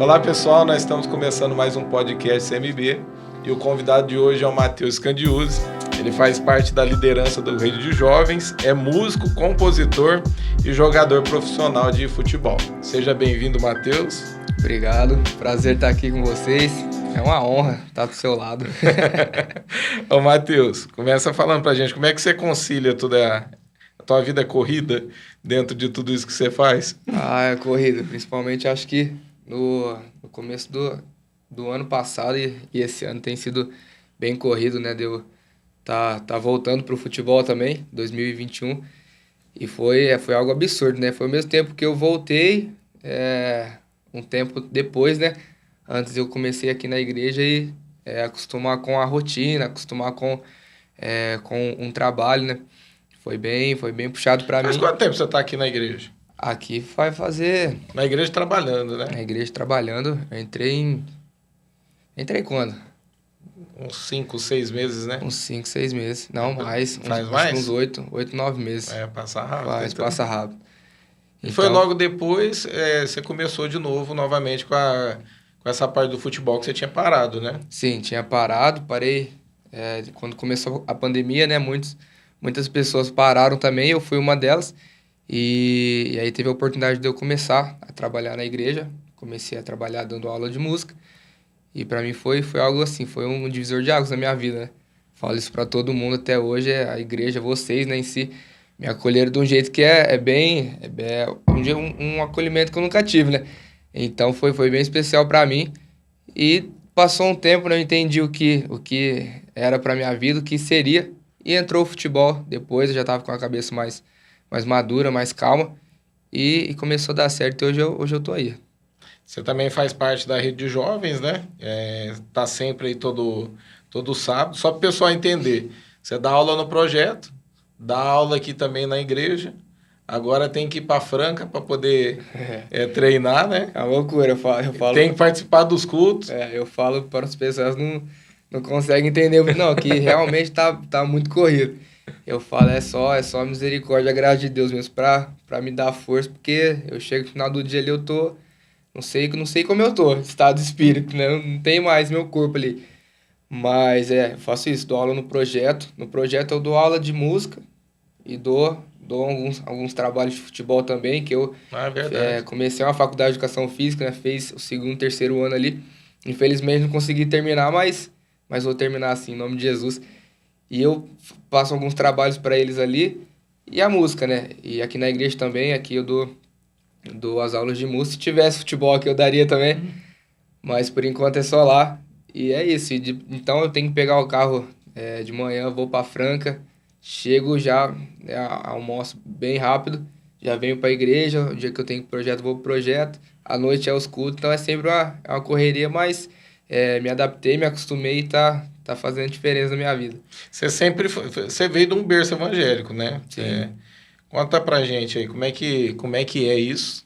Olá pessoal, nós estamos começando mais um podcast CMB e o convidado de hoje é o Matheus Candiuzzi. Ele faz parte da liderança do Rede de Jovens, é músico, compositor e jogador profissional de futebol. Seja bem-vindo, Matheus. Obrigado, prazer estar aqui com vocês. É uma honra estar do seu lado. Ô Matheus, começa falando pra gente como é que você concilia toda a tua vida corrida dentro de tudo isso que você faz? É corrida, principalmente acho que no começo do ano passado e esse ano tem sido bem corrido, né? Deu tá voltando pro futebol também, 2021, e foi algo absurdo, né? Foi ao mesmo tempo que eu voltei, um tempo depois, né? Antes eu comecei aqui na igreja e acostumar com a rotina, acostumar com um trabalho, né? Foi bem puxado para mim. Mas quanto tempo você tá aqui na igreja? Aqui vai fazer... Na igreja trabalhando, né? Na igreja trabalhando, eu entrei quando? Uns 5, 6 meses, né? Uns 5, 6 meses. Não, mais. Faz mais? Uns 8, 9 meses. Passa rápido. Então. Passa rápido. E foi logo depois, você começou de novo, novamente, com essa parte do futebol que você tinha parado, né? Sim, tinha parado, parei. Quando começou a pandemia, né? Muitas pessoas pararam também, eu fui uma delas. E aí teve a oportunidade de eu começar a trabalhar na igreja. Comecei a trabalhar dando aula de música. E para mim foi algo assim, foi um divisor de águas na minha vida, né? Falo isso para todo mundo até hoje, a igreja, vocês, né, em si, me acolheram de um jeito que é um acolhimento que eu nunca tive, né? Então foi bem especial para mim. E passou um tempo, né, eu entendi o que era para minha vida, o que seria. E entrou o futebol depois, eu já tava com a cabeça mais madura, mais calma. E começou a dar certo e hoje eu tô aí. Você também faz parte da Rede de Jovens, né? Tá sempre aí todo sábado. Só para o pessoal entender, você dá aula no projeto, dá aula aqui também na igreja. Agora tem que ir para Franca para poder treinar, né? É uma loucura, eu falo. Tem que participar dos cultos. Eu falo para as pessoas não conseguem entender, não, que realmente tá muito corrido. Eu falo, é só misericórdia, a graça de Deus mesmo para me dar força, porque eu chego no final do dia ali, eu tô... Não sei como eu tô, estado de espírito, né? Não tem mais meu corpo ali. Mas eu faço isso, dou aula no projeto. No projeto eu dou aula de música e dou alguns trabalhos de futebol também, que eu comecei uma faculdade de educação física, né? Fez o segundo, terceiro ano ali. Infelizmente não consegui terminar, mas vou terminar assim, em nome de Jesus. E eu passo alguns trabalhos para eles ali. E a música, né? E aqui na igreja também, aqui eu dou as aulas de música. Se tivesse futebol aqui eu daria também, mas por enquanto é só lá. E é isso. Então eu tenho que pegar o carro de manhã, vou para Franca, chego já, almoço bem rápido, já venho para a igreja, o dia que eu tenho projeto vou pro projeto, à noite é os cultos, então é sempre uma correria, mas me adaptei, me acostumei e tá fazendo diferença na minha vida. Você veio de um berço evangélico, né? Sim. Conta pra gente aí, como é que é isso?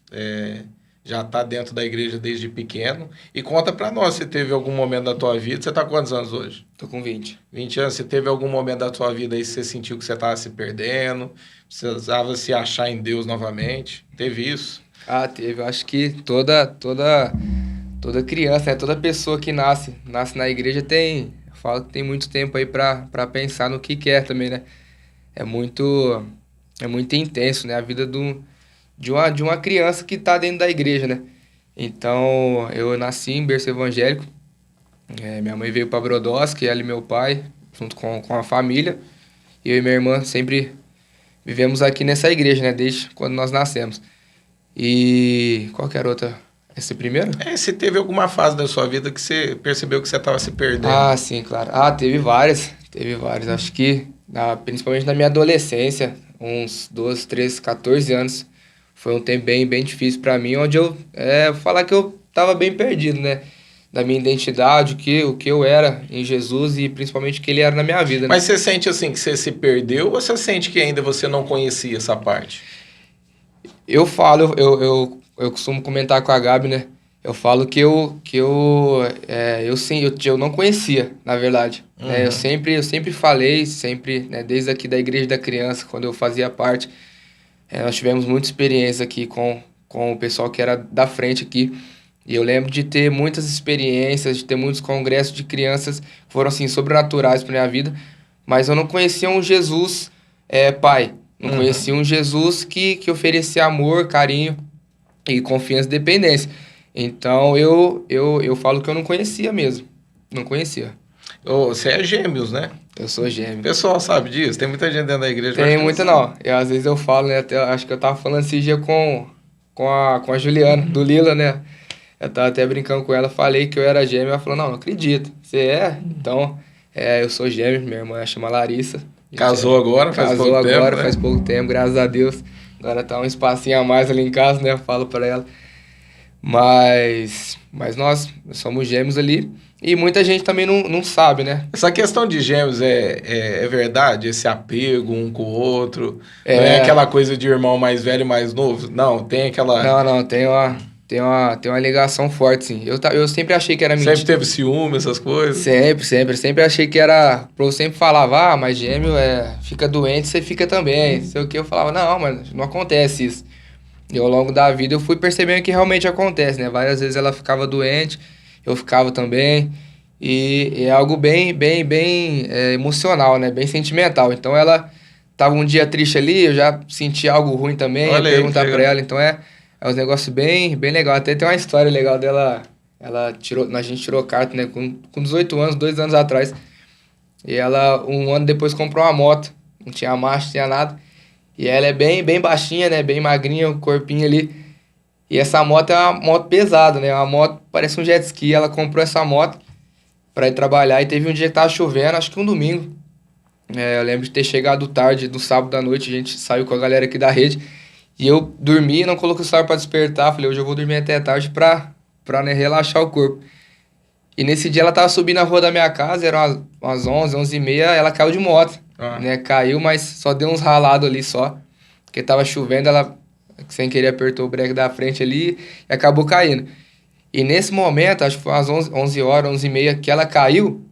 Já tá dentro da igreja desde pequeno. E conta pra nós se teve algum momento da tua vida... Você tá com quantos anos hoje? Tô com 20. 20 anos. Se teve algum momento da tua vida aí que você sentiu que você tava se perdendo, precisava se achar em Deus novamente? Teve isso? Teve. Eu acho que toda criança, né? Toda pessoa que nasce na igreja eu falo que tem muito tempo aí pra pensar no que quer também, né? É muito intenso, né? A vida de uma criança que tá dentro da igreja, né? Então, eu nasci em berço evangélico. Minha mãe veio para Brodowski, ela e meu pai, junto com a família. E eu e minha irmã sempre vivemos aqui nessa igreja, né? Desde quando nós nascemos. E qual que era outra? Esse primeiro? Se teve alguma fase da sua vida que você percebeu que você estava se perdendo. Sim, claro. Teve várias. Acho que, principalmente na minha adolescência, uns 12, 13, 14 anos, foi um tempo bem difícil para mim, onde eu falar que eu tava bem perdido, né? Da minha identidade, o que eu era em Jesus e principalmente o que ele era na minha vida, né? Mas você sente assim que você se perdeu ou você sente que ainda você não conhecia essa parte? Eu falo, eu costumo comentar com a Gabi, né? Eu falo que eu não conhecia, na verdade. Uhum. Eu sempre falei, né, desde aqui da Igreja da Criança, quando eu fazia parte, nós tivemos muita experiência aqui com o pessoal que era da frente aqui. E eu lembro de ter muitas experiências, de ter muitos congressos de crianças que foram, assim, sobrenaturais para minha vida, mas eu não conhecia um Jesus pai. Não Uhum. conhecia um Jesus que oferecia amor, carinho e confiança e dependência. Então, eu falo que eu não conhecia mesmo. Não conhecia. Você é gêmeos, né? Eu sou O gêmeo. pessoal sabe disso? Tem muita gente dentro da igreja que eu acho Tem que não muita sabe. não. Às vezes eu falo, né? Até, acho que eu tava falando esse dia com a Juliana, do Lila, né? Eu tava até brincando com ela, falei que eu era gêmeo. Ela falou, não, não acredito. Você é? Então, eu sou gêmeo. Minha irmã chama Larissa. A gente Casou agora, faz casou pouco tempo, agora, faz né? pouco tempo, graças a Deus. Agora tá um espacinho a mais ali em casa, né? Eu falo pra ela. Mas nós somos gêmeos ali. E muita gente também não sabe, né? Essa questão de gêmeos é verdade? Esse apego um com o outro? Não é É, aquela coisa de irmão mais velho e mais novo? Não, tem aquela. não, tem uma ligação forte, sim. Eu sempre achei que era Sempre mentira. teve ciúme, essas coisas? Sempre achei que era. Eu sempre falava, mas gêmeo fica doente, você fica também. Sei o que, eu falava, não, mas não acontece isso. E ao longo da vida eu fui percebendo que realmente acontece, né? Várias vezes ela ficava doente, eu ficava também. E é algo bem emocional, né? Bem sentimental. Então ela tava um dia triste ali, eu já senti algo ruim também, ia Olha aí que perguntar pra legal. ela. Então é um negócio bem legal. Até tem uma história legal dela. A gente tirou carta, né? Com 18 anos, 2 anos atrás. E ela, um ano depois, comprou uma moto. Não tinha marcha, não tinha nada. E ela é bem baixinha, né? Bem magrinha, o corpinho ali. E essa moto é uma moto pesada, né? Uma moto, parece um jet ski. Ela comprou essa moto pra ir trabalhar. E teve um dia que tava chovendo, acho que um domingo. Eu lembro de ter chegado tarde, no sábado à noite, a gente saiu com a galera aqui da rede. E eu dormi, não coloquei o celular pra despertar. Falei, hoje eu vou dormir até tarde pra né, relaxar o corpo. E nesse dia ela tava subindo a rua da minha casa, eram umas 11, 11h30, ela caiu de moto, Ah, né? Caiu, mas só deu uns ralados ali só. Porque tava chovendo, ela sem querer apertou o breque da frente ali e acabou caindo. E nesse momento, acho que foi umas 11 horas, 11h30 que ela caiu,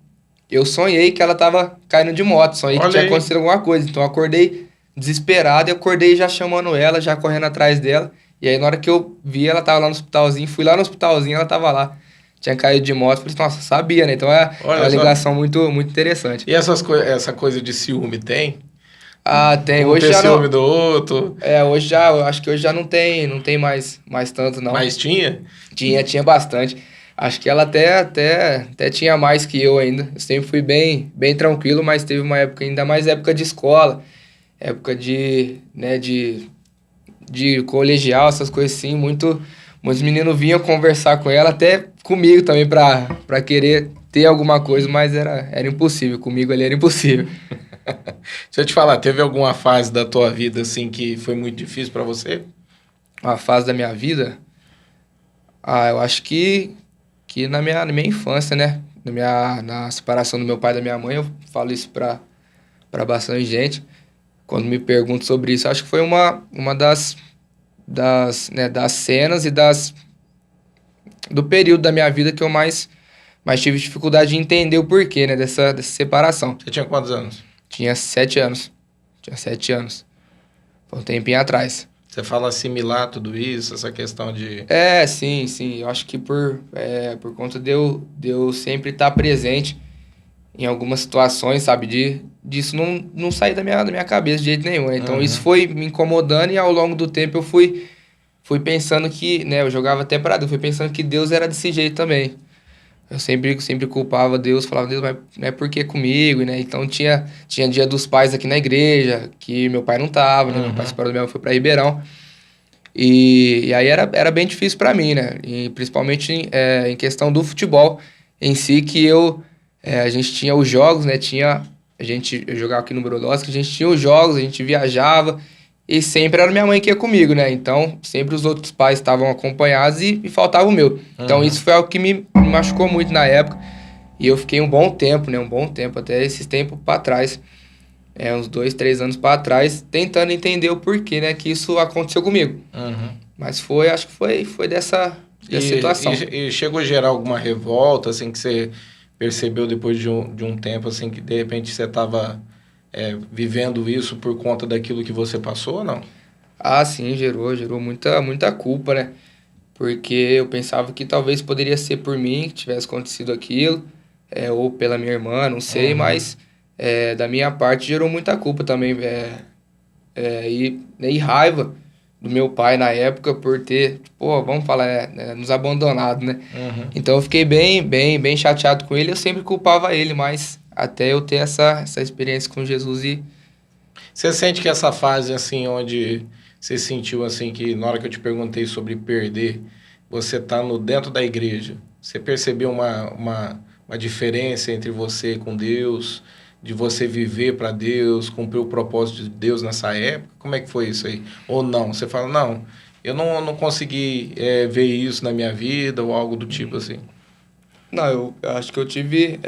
eu sonhei que ela tava caindo de moto, sonhei que olha tinha aí. acontecido alguma coisa. Então eu acordei desesperado e acordei já chamando ela, já correndo atrás dela. E aí na hora que eu vi, ela tava lá no hospitalzinho, fui lá no hospitalzinho, ela tava lá. Tinha caído de moto, falei, nossa, sabia, né? Então é uma Olha só. ligação muito interessante. E essa coisa de ciúme tem? Ah, tem. Um Hoje ter já ciúme não. do outro? Hoje já, eu acho que hoje já não tem mais tanto, não. Mas tinha? Tinha bastante. Acho que ela até tinha mais que eu ainda. Eu sempre fui bem tranquilo, mas teve uma época, ainda mais época de escola, época de colegial, essas coisas assim, muitos meninos vinham conversar com ela, até comigo também, pra querer ter alguma coisa, mas era impossível. Comigo ali era impossível. Deixa eu te falar, teve alguma fase da tua vida assim que foi muito difícil pra você? Uma fase da minha vida, eu acho que na minha infância, né? Na separação do meu pai e da minha mãe, eu falo isso pra bastante gente. Quando me perguntam sobre isso, acho que foi uma das cenas e do período da minha vida que eu mais tive dificuldade de entender o porquê, né, dessa separação. Você tinha quantos anos? Tinha 7 anos. Tinha 7 anos. Foi um tempinho atrás. Você fala assimilar tudo isso, essa questão de. Sim. Eu acho que por conta de eu sempre estar presente em algumas situações, sabe? Disso não sair da minha cabeça de jeito nenhum, né? Então isso Uhum. foi me incomodando e ao longo do tempo eu fui pensando que, né? Eu jogava até pra Deus, fui pensando que Deus era desse jeito também. Eu sempre culpava Deus, falava, Deus, mas não é porque comigo, né? Então tinha dia dos pais aqui na igreja, que meu pai não tava, né? Meu pai Uhum. separou do meu, foi pra Ribeirão. E aí era bem difícil para mim, né? E principalmente em questão do futebol em si, que a gente tinha os jogos, né? Eu jogava aqui no Brodowski, a gente tinha os jogos, a gente viajava e sempre era minha mãe que ia comigo, né? Então sempre os outros pais estavam acompanhados e faltava o meu. Então isso Uhum. foi algo que me machucou muito na época e eu fiquei um bom tempo, né? Um bom tempo, até esse tempo para trás, uns 2, 3 anos para trás, tentando entender o porquê, né? Que isso aconteceu comigo. Uhum. Mas acho que foi dessa E, situação. e chegou a gerar alguma revolta, assim, que você percebeu depois de um tempo, assim, que de repente você estava vivendo isso por conta daquilo que você passou ou não? Ah, sim, gerou muita culpa, né? porque eu pensava que talvez poderia ser por mim que tivesse acontecido aquilo, ou pela minha irmã, não sei, Uhum. mas da minha parte gerou muita culpa também, e raiva do meu pai na época por ter, pô, vamos falar, nos abandonado, né? Uhum. Então eu fiquei bem chateado com ele, eu sempre culpava ele, mas até eu ter essa experiência com Jesus e Você sente que essa fase, assim, onde você sentiu, assim, que na hora que eu te perguntei sobre perder, você tá no, dentro da igreja, você percebeu uma diferença entre você com Deus, de você viver para Deus, cumprir o propósito de Deus nessa época? Como é que foi isso aí? Ou não? Você fala, não, eu não consegui ver isso na minha vida, ou algo do tipo assim. não, eu acho que eu tive,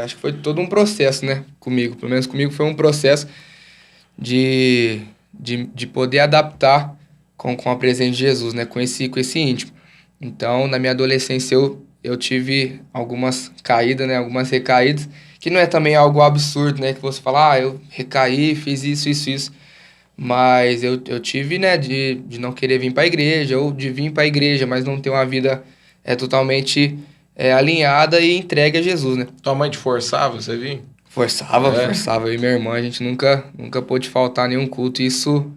acho que foi todo um processo, né, comigo, pelo menos comigo foi um processo de poder adaptar com a presença de Jesus, né? Com esse íntimo. Então, na minha adolescência, eu tive algumas caídas, né? Algumas recaídas, que não é também algo absurdo, né? Que você fala, eu recaí, fiz isso. Mas eu tive, né? De não querer vir para a igreja, ou de vir para a igreja, mas não ter uma vida totalmente alinhada e entregue a Jesus, né? Tua mãe te forçava, você viu? É. Forçava. Eu e minha irmã, a gente nunca pôde faltar nenhum culto. E isso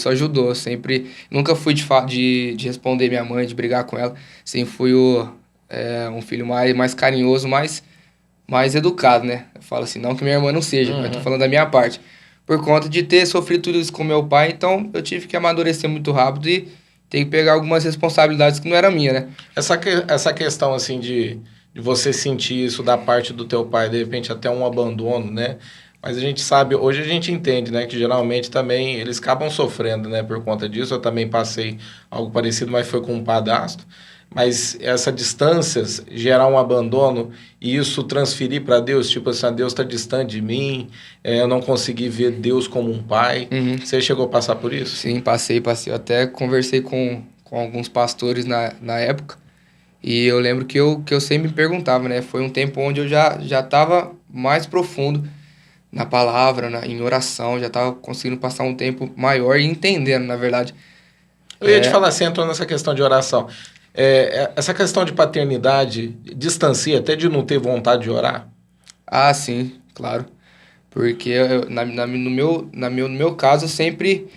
ajudou. Eu sempre, nunca fui de responder minha mãe, de brigar com ela. Sempre fui um filho mais carinhoso, mais educado, né? Eu falo assim, não que minha irmã não seja, mas tô Uhum. falando da minha parte. Por conta de ter sofrido tudo isso com meu pai, então eu tive que amadurecer muito rápido e ter que pegar algumas responsabilidades que não era minha, né? Essa questão, assim, de você sentir isso da parte do teu pai, de repente até um abandono, né? Mas a gente sabe, hoje a gente entende, né, que geralmente também eles acabam sofrendo, né, por conta disso. Eu também passei algo parecido, mas foi com um padrasto. Mas essa distância gerar um abandono e isso transferir para Deus, tipo assim, Deus está distante de mim, eu não consegui ver Deus como um pai. Uhum. Você chegou a passar por isso? Sim, passei. Eu até conversei com alguns pastores na época. E eu lembro que eu sempre me perguntava, né? Foi um tempo onde eu já estava mais profundo na palavra, em oração, já estava conseguindo passar um tempo maior e entendendo, na verdade. Eu ia te falar, você entrou nessa questão de oração. Essa questão de paternidade distancia até de não ter vontade de orar? Ah, sim, claro. Porque no meu caso, eu sempre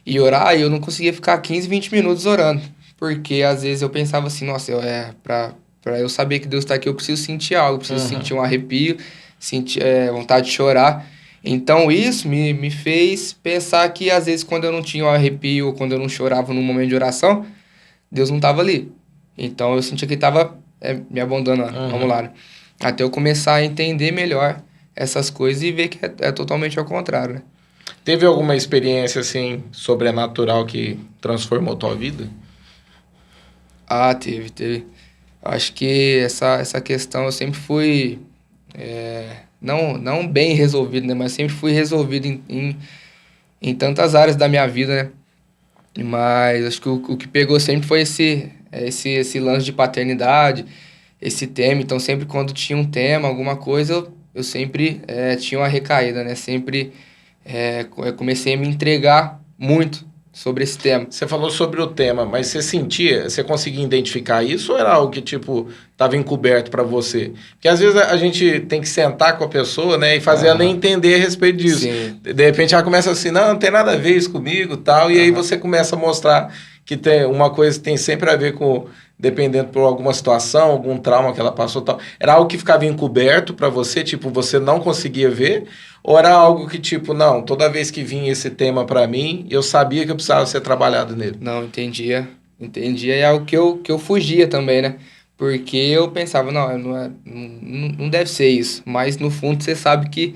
ia orar e eu não conseguia ficar 15, 20 minutos orando. Porque às vezes eu pensava assim, nossa, pra eu saber que Deus está aqui, eu preciso sentir algo, eu preciso sentir Uhum. um arrepio, sentir vontade de chorar. Então isso me fez pensar que às vezes quando eu não tinha um arrepio ou quando eu não chorava num momento de oração, Deus não estava ali. Então eu sentia que ele estava me abandonando. Vamos Uhum. lá, né? Até eu começar a entender melhor essas coisas e ver que é totalmente ao contrário, né? Teve alguma experiência assim sobrenatural que transformou tua vida? Ah, teve. Acho que essa questão eu sempre fui, não bem resolvido, né? Mas sempre fui resolvido em tantas áreas da minha vida, né? Mas acho que o que pegou sempre foi esse lance de paternidade, esse tema. Então, sempre quando tinha um tema, alguma coisa, eu sempre tinha uma recaída, né? Sempre eu comecei a me entregar muito sobre esse tema. Você falou sobre o tema, mas você sentia, você conseguia identificar isso ou era algo que, tipo, estava encoberto para você? Porque às vezes a gente tem que sentar com a pessoa, né, e fazer ela Aham. entender a respeito disso. Sim. De repente ela começa assim, não tem nada a ver isso comigo, tal, e aí Aham. você começa a mostrar que tem uma coisa que tem sempre a ver com, dependendo por alguma situação, algum trauma que ela passou, tal. Era algo que ficava encoberto para você, tipo, você não conseguia ver? Ou era algo que, tipo, não, toda vez que vinha esse tema para mim, eu sabia que eu precisava ser trabalhado nele? Não, entendia, e é algo que eu fugia também, né? Porque eu pensava, não, não deve ser isso, mas no fundo você sabe que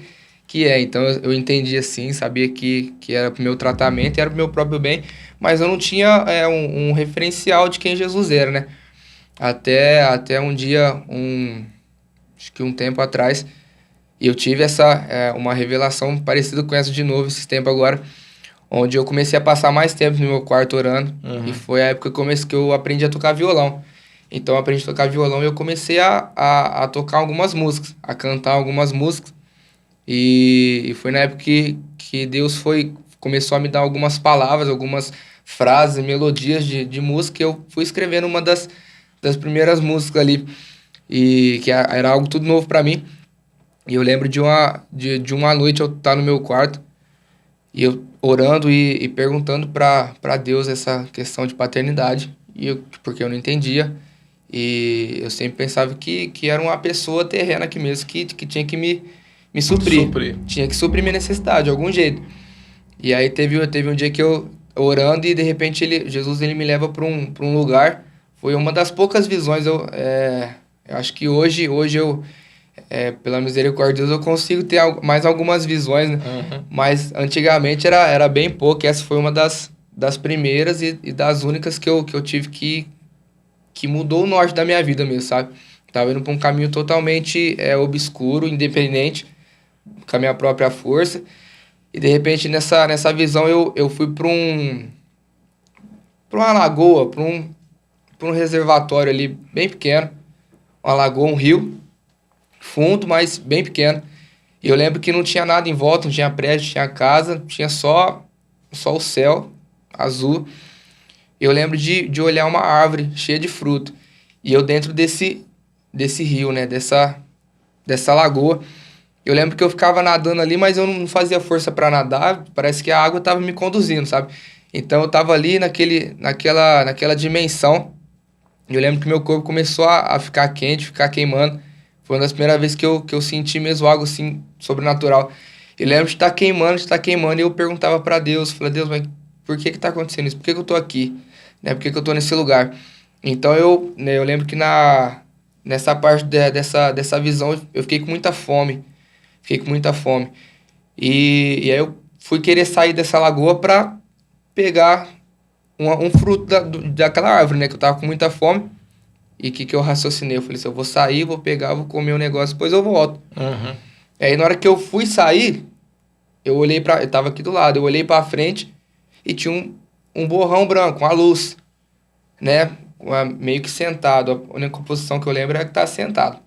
é. Então eu entendi assim, sabia que era pro meu tratamento e era pro meu próprio bem, mas eu não tinha um referencial de quem Jesus era, né? Até um dia, acho que um tempo atrás, eu tive uma revelação parecida com essa de novo, esse tempo agora, onde eu comecei a passar mais tempo no meu quarto orando, e Uhum. foi a época que eu aprendi a tocar violão. Então eu aprendi a tocar violão e eu comecei a tocar algumas músicas, a cantar algumas músicas, e foi na época que Deus começou a me dar algumas palavras, algumas frases, melodias de música. Eu fui escrevendo uma das primeiras músicas ali, e que era algo tudo novo para mim. E eu lembro de uma noite eu estar no meu quarto, e eu orando e perguntando para Deus essa questão de paternidade, porque eu não entendia. E eu sempre pensava que era uma pessoa terrena aqui mesmo, que tinha que me suprir. Tinha que suprir minha necessidade, de algum jeito. E aí teve um dia que eu orando e de repente Jesus ele me leva para um lugar. Foi uma das poucas visões. Eu acho que hoje eu, pela misericórdia de Deus, eu consigo ter mais algumas visões, né? Uhum. Mas antigamente era bem pouco. Essa foi uma das primeiras e das únicas que eu tive que mudou o norte da minha vida mesmo, sabe? Tava indo para um caminho totalmente obscuro, independente, com a minha própria força. E de repente nessa visão eu fui para uma lagoa, para um reservatório ali bem pequeno. Uma lagoa, um rio, fundo, mas bem pequeno. E eu lembro que não tinha nada em volta, não tinha prédio, não tinha casa, tinha só o céu azul. Eu lembro de olhar uma árvore cheia de fruto. E eu dentro desse rio, né? Dessa lagoa. Eu lembro que eu ficava nadando ali, mas eu não fazia força para nadar. Parece que a água estava me conduzindo, sabe? Então eu tava ali naquela dimensão. E eu lembro que meu corpo começou a ficar quente, ficar queimando. Foi uma das primeiras vezes que eu senti mesmo algo assim sobrenatural. Eu lembro de estar queimando, e eu perguntava para Deus, falei, Deus, mas por que tá acontecendo isso? Por que eu tô aqui? Né? Por que eu tô nesse lugar? Então eu lembro que nessa parte dessa visão eu fiquei com muita fome. Fiquei com muita fome. E aí eu fui querer sair dessa lagoa para pegar um fruto daquela árvore, né? Que eu tava com muita fome. E o que eu raciocinei? Eu falei assim, eu vou sair, vou pegar, vou comer um negócio, depois eu volto. Uhum. Aí na hora que eu fui sair, eu tava aqui do lado, eu olhei pra frente e tinha um borrão branco, uma luz, né? Meio que sentado. A única posição que eu lembro é que tá sentado.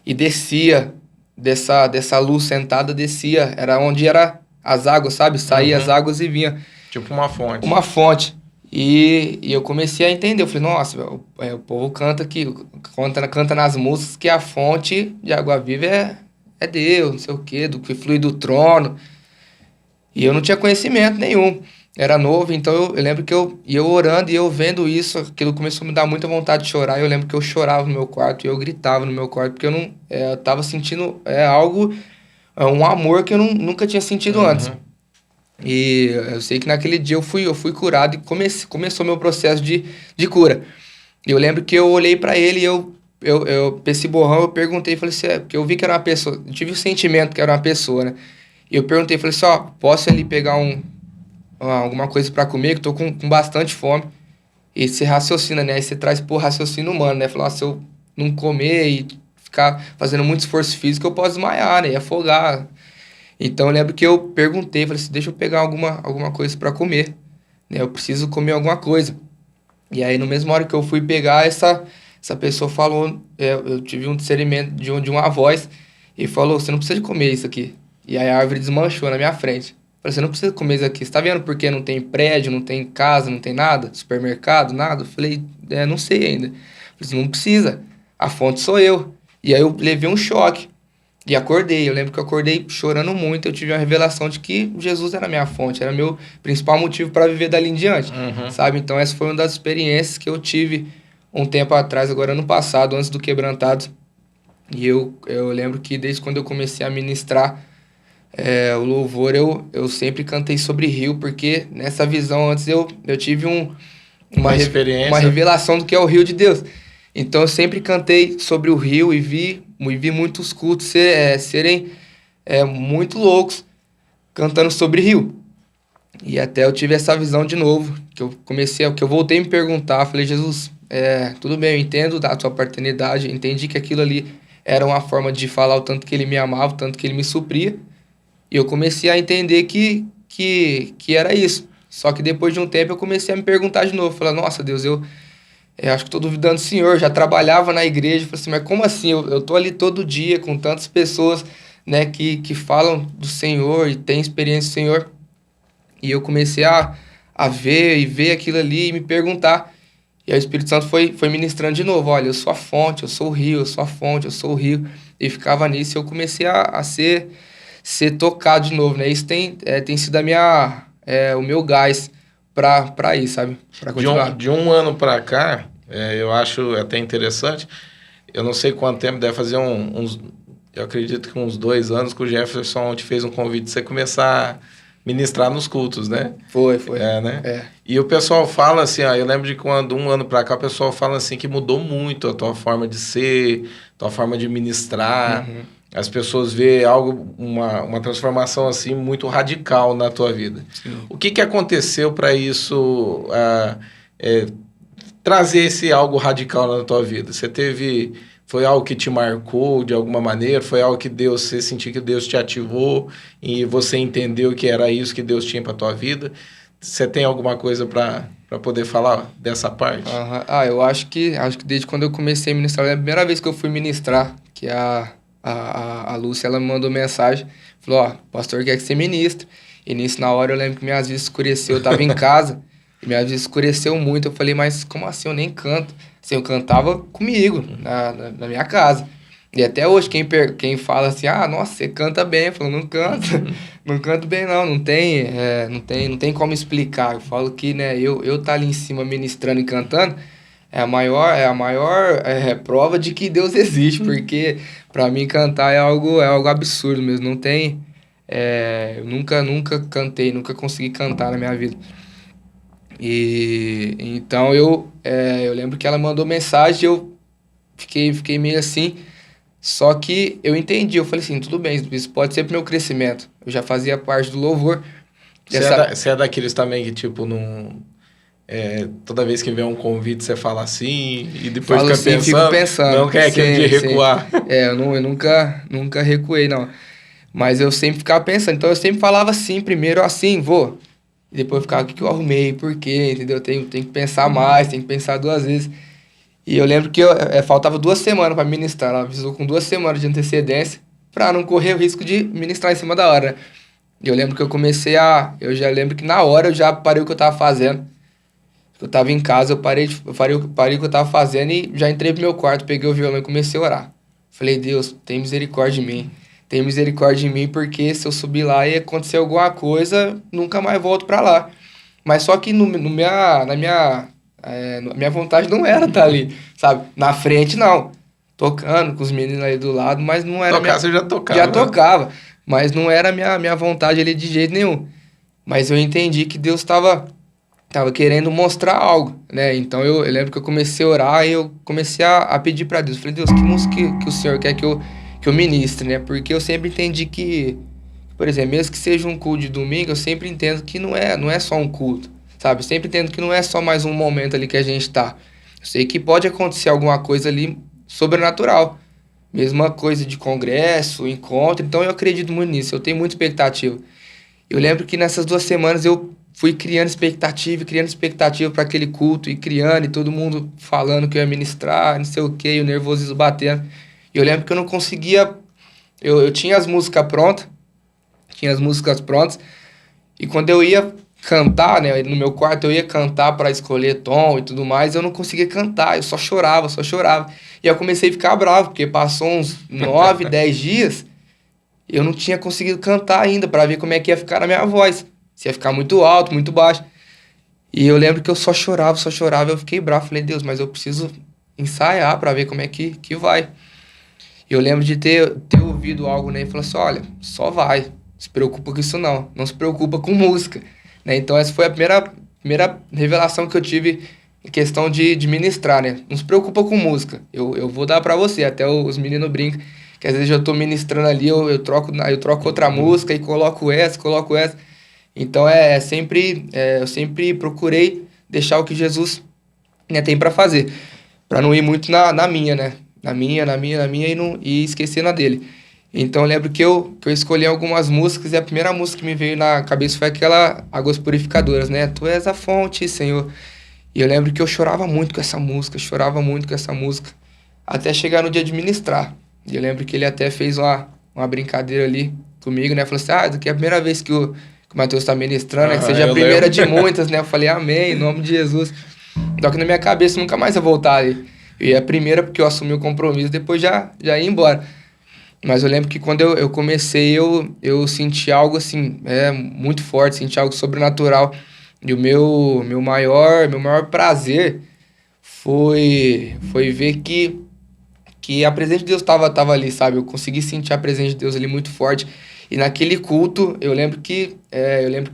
E descia dessa luz sentada, descia, era onde era as águas, sabe? Saía as águas e vinha. Tipo uma fonte. Uma fonte. E eu comecei a entender, eu falei, nossa, o povo canta nas músicas que a fonte de água viva é Deus, não sei o quê, do que flui do trono. E eu não tinha conhecimento nenhum, era novo, então eu lembro que eu orando e eu vendo isso, aquilo começou a me dar muita vontade de chorar. Eu lembro que eu chorava no meu quarto e eu gritava no meu quarto, porque eu tava sentindo algo, um amor que eu nunca tinha sentido antes. E eu sei que naquele dia eu fui curado e começou meu processo de cura. E eu lembro que eu olhei pra ele e eu esse borrão, eu perguntei, falei assim, porque eu vi que era uma pessoa, eu tive o sentimento que era uma pessoa, né? E eu perguntei, falei assim, ó, posso ali pegar alguma coisa pra comer, que eu tô com bastante fome. E você raciocina, né? Aí você traz por raciocínio humano, né? Falar, se eu não comer e ficar fazendo muito esforço físico, eu posso desmaiar, né? E afogar. Então eu lembro que eu perguntei, falei assim, deixa eu pegar alguma coisa para comer, né? Eu preciso comer alguma coisa. E aí no mesmo hora que eu fui pegar, essa pessoa falou, eu tive um discernimento de uma voz, e falou, você não precisa de comer isso aqui. E aí a árvore desmanchou na minha frente. Falei, você não precisa comer isso aqui, você tá vendo porque não tem prédio, não tem casa, não tem nada, supermercado, nada? Eu falei, não sei ainda. Falei assim, não precisa, a fonte sou eu. E aí eu levei um choque. E acordei, eu lembro que eu acordei chorando muito, eu tive uma revelação de que Jesus era a minha fonte, era meu principal motivo para viver dali em diante, sabe? Então essa foi uma das experiências que eu tive um tempo atrás, agora ano passado, antes do Quebrantados. E eu lembro que desde quando eu comecei a ministrar o louvor, eu sempre cantei sobre rio, porque nessa visão antes eu tive uma experiência, uma revelação do que é o rio de Deus. Então eu sempre cantei sobre o rio e vi muitos cultos serem muito loucos cantando sobre rio. E até eu tive essa visão de novo, que eu voltei a me perguntar, falei, Jesus, tudo bem, eu entendo da tua paternidade, entendi que aquilo ali era uma forma de falar o tanto que ele me amava, o tanto que ele me supria. E eu comecei a entender que era isso. Só que depois de um tempo eu comecei a me perguntar de novo, falar, nossa Deus, eu acho que estou duvidando do Senhor, já trabalhava na igreja, falei assim, mas como assim? Eu tô ali todo dia com tantas pessoas, né, que falam do Senhor e têm experiência do Senhor. E eu comecei a a ver e ver aquilo ali e me perguntar. E aí o Espírito Santo foi ministrando de novo, olha, eu sou a fonte, eu sou o rio, eu sou a fonte, eu sou o rio. E ficava nisso e eu comecei a ser tocado de novo, né? Isso tem sido o meu gás pra ir, sabe? Pra continuar. De um ano para cá, eu acho até interessante. Eu não sei quanto tempo, deve fazer uns. Eu acredito que uns 2 anos que o Jefferson te fez um convite de você começar a ministrar nos cultos, né? Foi. Né? É. E o pessoal fala assim, ó, eu lembro de quando 1 ano para cá, o pessoal fala assim que mudou muito a tua forma de ser, tua forma de ministrar. Uhum. As pessoas vê uma transformação assim muito radical na tua vida. Sim. O que aconteceu para isso trazer esse algo radical na tua vida? Foi algo que te marcou de alguma maneira? Foi algo que você sentiu que Deus te ativou e você entendeu que era isso que Deus tinha para tua vida? Você tem alguma coisa para poder falar dessa parte? Uhum. Eu acho que desde quando eu comecei a ministrar, a primeira vez que eu fui ministrar, que a Lúcia, ela me mandou mensagem, falou, ó, o pastor quer que você ministre. E nisso, na hora, eu lembro que minhas vistas escureceu, eu tava em casa, e minhas vistas escureceu muito. Eu falei, mas como assim? Eu nem canto. Assim, eu cantava comigo, na minha casa. E até hoje, quem fala assim, nossa, você canta bem. Eu falo, não canto, não canto bem não, não tem como explicar. Eu falo que, né, eu tá ali em cima ministrando e cantando, é a maior prova de que Deus existe, porque para mim cantar é algo absurdo mesmo, não tem... eu nunca cantei, nunca consegui cantar na minha vida. E então eu lembro que ela mandou mensagem, eu fiquei meio assim, só que eu entendi, eu falei assim, tudo bem, isso pode ser pro meu crescimento. Eu já fazia parte do louvor. Você é daqueles também que, tipo, não... toda vez que vem um convite, você fala assim e depois Falo assim, fico pensando. Não quer aquele de recuar. Eu nunca recuei, não. Mas eu sempre ficava pensando. Então eu sempre falava assim, primeiro assim, vou. E depois eu ficava, o que eu arrumei, por quê, entendeu? Tem que pensar mais, tem que pensar 2 vezes. E eu lembro que faltava 2 semanas para ministrar. Ela avisou com 2 semanas de antecedência para não correr o risco de ministrar em cima da hora, né? E eu lembro que eu já lembro que na hora eu já parei o que eu tava fazendo. Eu tava em casa, eu parei o que eu tava fazendo e já entrei pro meu quarto, peguei o violão e comecei a orar. Falei, Deus, tem misericórdia de mim. Tem misericórdia de mim, porque se eu subir lá e acontecer alguma coisa, nunca mais volto pra lá. Mas só que na minha vontade não era estar ali, sabe? Na frente, não. Tocando com os meninos ali do lado, mas não era... Você já tocava. Já tocava, mas não era minha vontade ali de jeito nenhum. Mas eu entendi que Deus estava querendo mostrar algo, né? Então eu lembro que eu comecei a orar e eu comecei a pedir para Deus. Falei, Deus, que música que o Senhor quer que eu ministre, né? Porque eu sempre entendi que, por exemplo, mesmo que seja um culto de domingo, eu sempre entendo que não é só um culto, sabe? Eu sempre entendo que não é só mais um momento ali que a gente tá. Eu sei que pode acontecer alguma coisa ali sobrenatural. Mesma coisa de congresso, encontro. Então eu acredito muito nisso, eu tenho muita expectativa. Eu lembro que nessas 2 semanas eu fui criando expectativa para aquele culto, e criando, e todo mundo falando que eu ia ministrar, não sei o quê, e o nervosismo batendo. E eu lembro que eu não conseguia... Eu tinha as músicas prontas, e quando eu ia cantar, né, no meu quarto eu ia cantar para escolher tom e tudo mais, eu não conseguia cantar, eu só chorava. E eu comecei a ficar bravo, porque passou uns 9, 10 dias, eu não tinha conseguido cantar ainda, para ver como é que ia ficar a minha voz. Se ia ficar muito alto, muito baixo. E eu lembro que eu só chorava, eu fiquei bravo. Falei, Deus, mas eu preciso ensaiar para ver como é que vai. E eu lembro de ter ouvido algo, né? E falou assim, olha, só vai. Não se preocupa com isso não. Não se preocupa com música. Né? Então essa foi a primeira revelação que eu tive em questão de ministrar, né? Não se preocupa com música. Eu vou dar para você. Até os meninos brincam. Que às vezes eu tô ministrando ali, eu troco outra música e coloco essa. Então eu sempre procurei deixar o que Jesus, né, tem para fazer, para não ir muito na minha, né? Na minha e esquecer na dele. Então eu lembro que eu escolhi algumas músicas e a primeira música que me veio na cabeça foi aquela Águas Purificadoras, né? Tu és a fonte, Senhor. E eu lembro que eu chorava muito com essa música, até chegar no dia de ministrar. E eu lembro que ele até fez uma brincadeira ali comigo, né? Falou assim, isso aqui é a primeira vez que o o Matheus tá ministrando, né? Que Aham, seja a eu primeira lembro. de muitas, né? Eu falei, amém, em nome de Jesus. Só que na minha cabeça nunca mais ia voltar ali. E a primeira porque eu assumi o compromisso, depois já ia embora. Mas eu lembro que quando eu comecei, eu senti algo assim, muito forte, senti algo sobrenatural. E o meu maior prazer foi ver que a presença de Deus tava ali, sabe? Eu consegui sentir a presença de Deus ali muito forte. E naquele culto, eu lembro que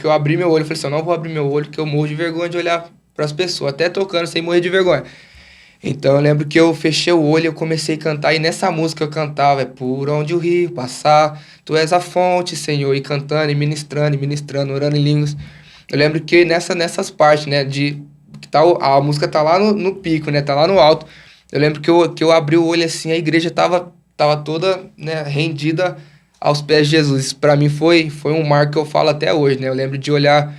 eu abri meu olho, eu falei assim, eu não vou abrir meu olho, porque eu morro de vergonha de olhar para as pessoas, até tocando sem morrer de vergonha. Então eu lembro que eu fechei o olho, eu comecei a cantar, e nessa música eu cantava, por onde o rio passar, tu és a fonte, Senhor, e cantando, e ministrando, orando em línguas. Eu lembro que nessas partes, né, que tá, a música tá lá no pico, né, tá lá no alto. Eu lembro que eu abri o olho assim, a igreja tava toda, né, rendida aos pés de Jesus. Isso pra mim foi um marco que eu falo até hoje, né? Eu lembro de olhar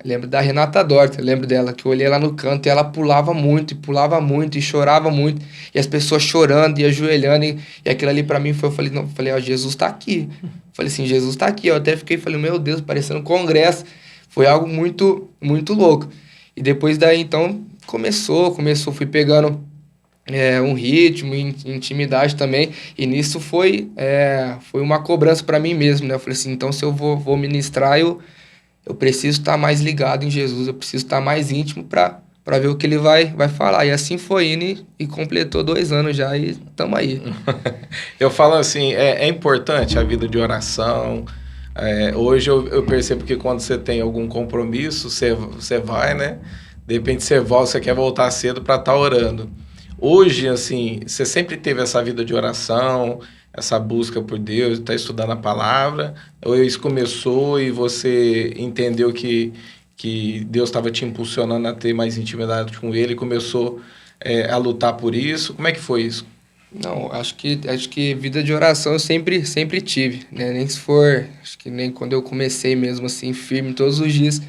lembro da Renata Dorta, eu lembro dela, que eu olhei lá no canto e ela pulava muito, e chorava muito, e as pessoas chorando e ajoelhando, e aquilo ali pra mim foi, eu falei, não, ó, Jesus tá aqui. Falei assim, Jesus tá aqui, eu até fiquei, falei, meu Deus, parecendo um congresso. Foi algo muito, muito louco. E depois daí, então, fui pegando um ritmo, intimidade também, e nisso foi uma cobrança pra mim mesmo, né? Eu falei assim, então se eu vou ministrar, eu preciso estar mais ligado em Jesus, eu preciso estar mais íntimo para ver o que ele vai falar. E assim foi indo e completou 2 anos já e estamos aí. Eu falo assim, é importante a vida de oração. Hoje eu percebo que quando você tem algum compromisso, você vai, né? De repente você volta, você quer voltar cedo para estar orando. Hoje, assim, você sempre teve essa vida de oração, essa busca por Deus, está estudando a palavra, ou isso começou e você entendeu que Deus estava te impulsionando a ter mais intimidade com Ele e começou a lutar por isso? Como é que foi isso? Não, acho que vida de oração eu sempre tive, né? Nem se for, acho que nem quando eu comecei mesmo assim, firme, todos os dias,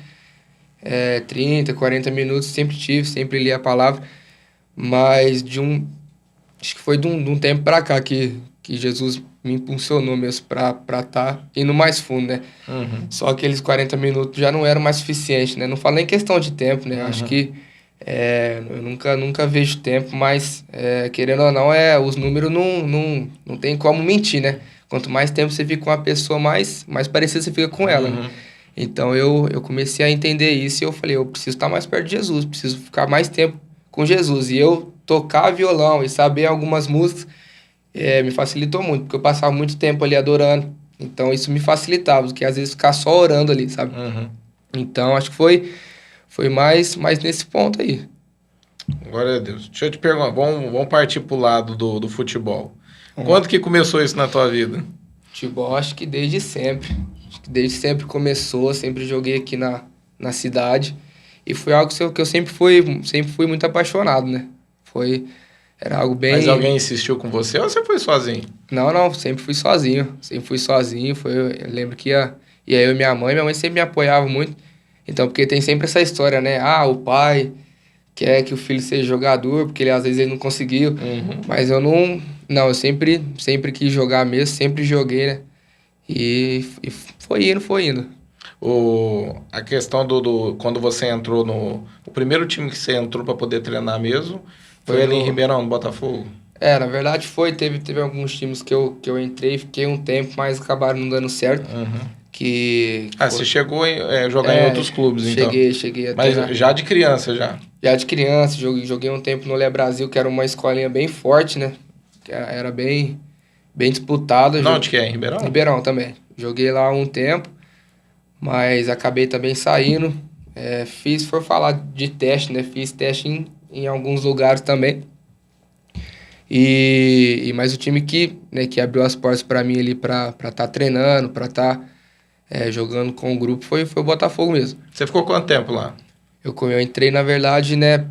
30, 40 minutos, sempre tive, sempre li a palavra, mas acho que foi de um tempo pra cá que Jesus me impulsionou mesmo pra tá indo mais fundo, né? Uhum, Só aqueles 40 minutos já não eram mais suficiente, né? Não falo nem questão de tempo, né? Acho uhum, que eu nunca vejo tempo, mas querendo ou não, os números não tem como mentir, né? Quanto mais tempo você fica com a pessoa, mais parecido você fica com ela, né? uhum. Então eu comecei a entender isso e eu falei, eu preciso estar mais perto de Jesus, preciso ficar mais tempo com Jesus. E eu tocar violão e saber algumas músicas me facilitou muito, porque eu passava muito tempo ali adorando. Então isso me facilitava, do que às vezes ficar só orando ali, sabe? Uhum. Então acho que foi mais nesse ponto aí. Glória a Deus. Deixa eu te perguntar, vamos partir pro lado do futebol. Vamos lá. Quando que começou isso na tua vida? Futebol, acho que desde sempre. Acho que desde sempre começou, sempre joguei aqui na cidade. E foi algo que eu sempre fui muito apaixonado, né? Era algo Mas bem. alguém insistiu com você ou você foi sozinho? Não, sempre fui sozinho. Sempre fui sozinho. Eu lembro que ia eu e minha mãe sempre me apoiava muito. Então, porque tem sempre essa história, né? Ah, o pai quer que o filho seja jogador, porque às vezes ele não conseguiu. Uhum. Mas eu não. Não, eu sempre quis jogar mesmo, sempre joguei, né? E foi indo. A questão quando você entrou o primeiro time que você entrou para poder treinar mesmo foi Foi ali em no. Ribeirão, no Botafogo? Na verdade teve alguns times que eu entrei, fiquei um tempo, mas acabaram não dando certo. Uhum. Que Ah, você foi, chegou a jogar em outros clubes, então. cheguei a Mas treinar. já de criança, já. Já de criança, joguei um tempo no Lé Brasil, que era uma escolinha bem forte, né? Que era bem disputada. Não, onde que é? Em Ribeirão? Ribeirão também. Joguei lá um tempo, mas acabei também saindo. For falar de teste, né? Fiz teste em alguns lugares também. Mas o time que abriu as portas para mim ali para estar treinando, para estar jogando com o grupo foi o Botafogo mesmo. Você ficou quanto tempo lá? Eu entrei, na verdade, né,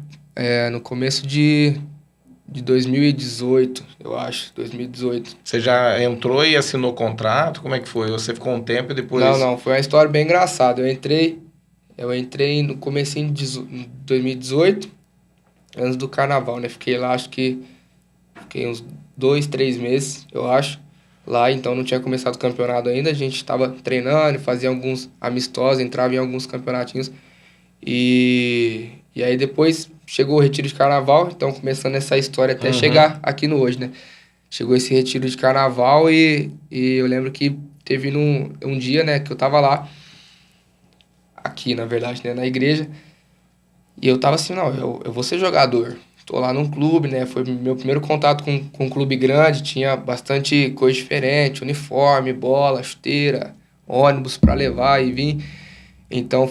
no começo de 2018, eu acho, 2018. Você já entrou e assinou contrato? Como é que foi? Você ficou um tempo e Não, depois... não, foi uma história bem engraçada. Eu entrei no comecinho de 2018, antes do carnaval, né? Fiquei lá, acho que fiquei uns 2, 3 meses, eu acho. lá, então não tinha começado o campeonato ainda, a gente estava treinando, fazia alguns amistosos, entrava em alguns campeonatinhos. E aí depois chegou o retiro de carnaval, então começando essa história até chegar aqui no hoje, né? Chegou esse retiro de carnaval e eu lembro que teve um dia, né, que eu tava lá, aqui na verdade, né, na igreja, e eu tava assim, não, eu vou ser jogador. Tô lá num clube, né, foi meu primeiro contato com um clube grande, tinha bastante coisa diferente, uniforme, bola, chuteira, ônibus para levar e vir. Então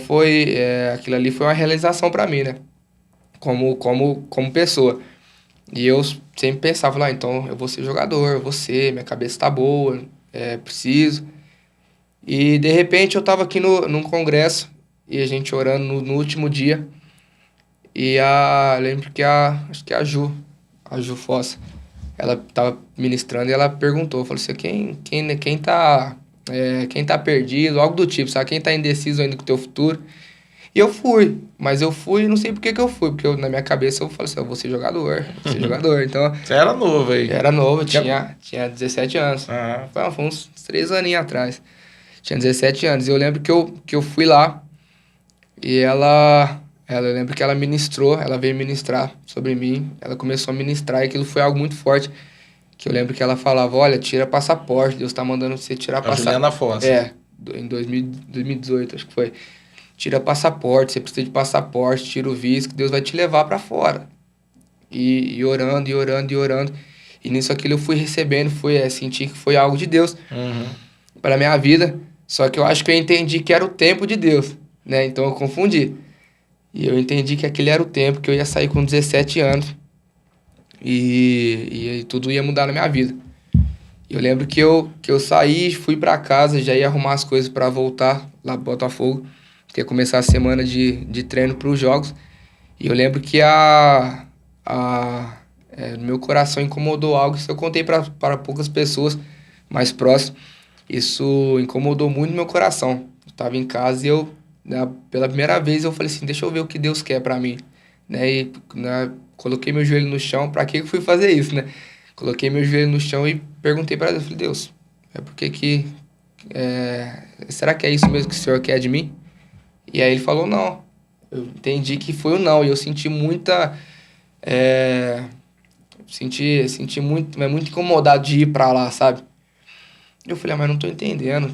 aquilo ali foi uma realização para mim, né? Como pessoa. E eu sempre pensava lá, então eu vou ser jogador, eu vou ser, minha cabeça tá boa, preciso. E de repente eu tava aqui num congresso e a gente orando no último dia. Lembro que acho que a Ju Fossa, ela tava ministrando e ela perguntou, falou assim, quem tá perdido, algo do tipo, sabe? Quem tá indeciso ainda com o teu futuro? E eu fui, mas eu fui, não sei por que eu fui, porque na minha cabeça eu falei assim, eu vou ser jogador, vou ser jogador. Então, Você era novo aí. eu era novo, tinha 17 anos. Ah. Foi uns 3 aninhos atrás. Tinha 17 anos. E eu lembro que eu fui lá e eu lembro que ela ministrou, ela veio ministrar sobre mim, ela começou a ministrar e aquilo foi algo muito forte. Que eu lembro que ela falava, olha, tira passaporte, Deus tá mandando você tirar passaporte. Juliana Fossa. Em 2018, acho que foi. Tira passaporte, você precisa de passaporte, tira o visto, que Deus vai te levar para fora. E orando, e orando, e orando. E nisso aquilo eu fui recebendo, senti que foi algo de Deus para minha vida. Só que eu acho que eu entendi que era o tempo de Deus, né? Então eu confundi. E eu entendi que aquele era o tempo, que eu ia sair com 17 anos. E tudo ia mudar na minha vida. Eu lembro que eu saí, fui para casa, já ia arrumar as coisas para voltar lá pro Botafogo, que ia começar a semana de treino para os jogos. E eu lembro que no meu coração incomodou algo, isso eu contei para poucas pessoas mais próximas. Isso incomodou muito no meu coração. Eu estava em casa e pela primeira vez eu falei assim, deixa eu ver o que Deus quer para mim. Né? Coloquei meu joelho no chão, para que eu fui fazer isso, né? Coloquei meu joelho no chão e perguntei para Deus, falei, Deus, será que é isso mesmo que o Senhor quer de mim? E aí ele falou, não. Eu entendi que foi o não, e eu senti muita... senti muito incomodado de ir para lá, sabe? Eu falei, mas não tô entendendo,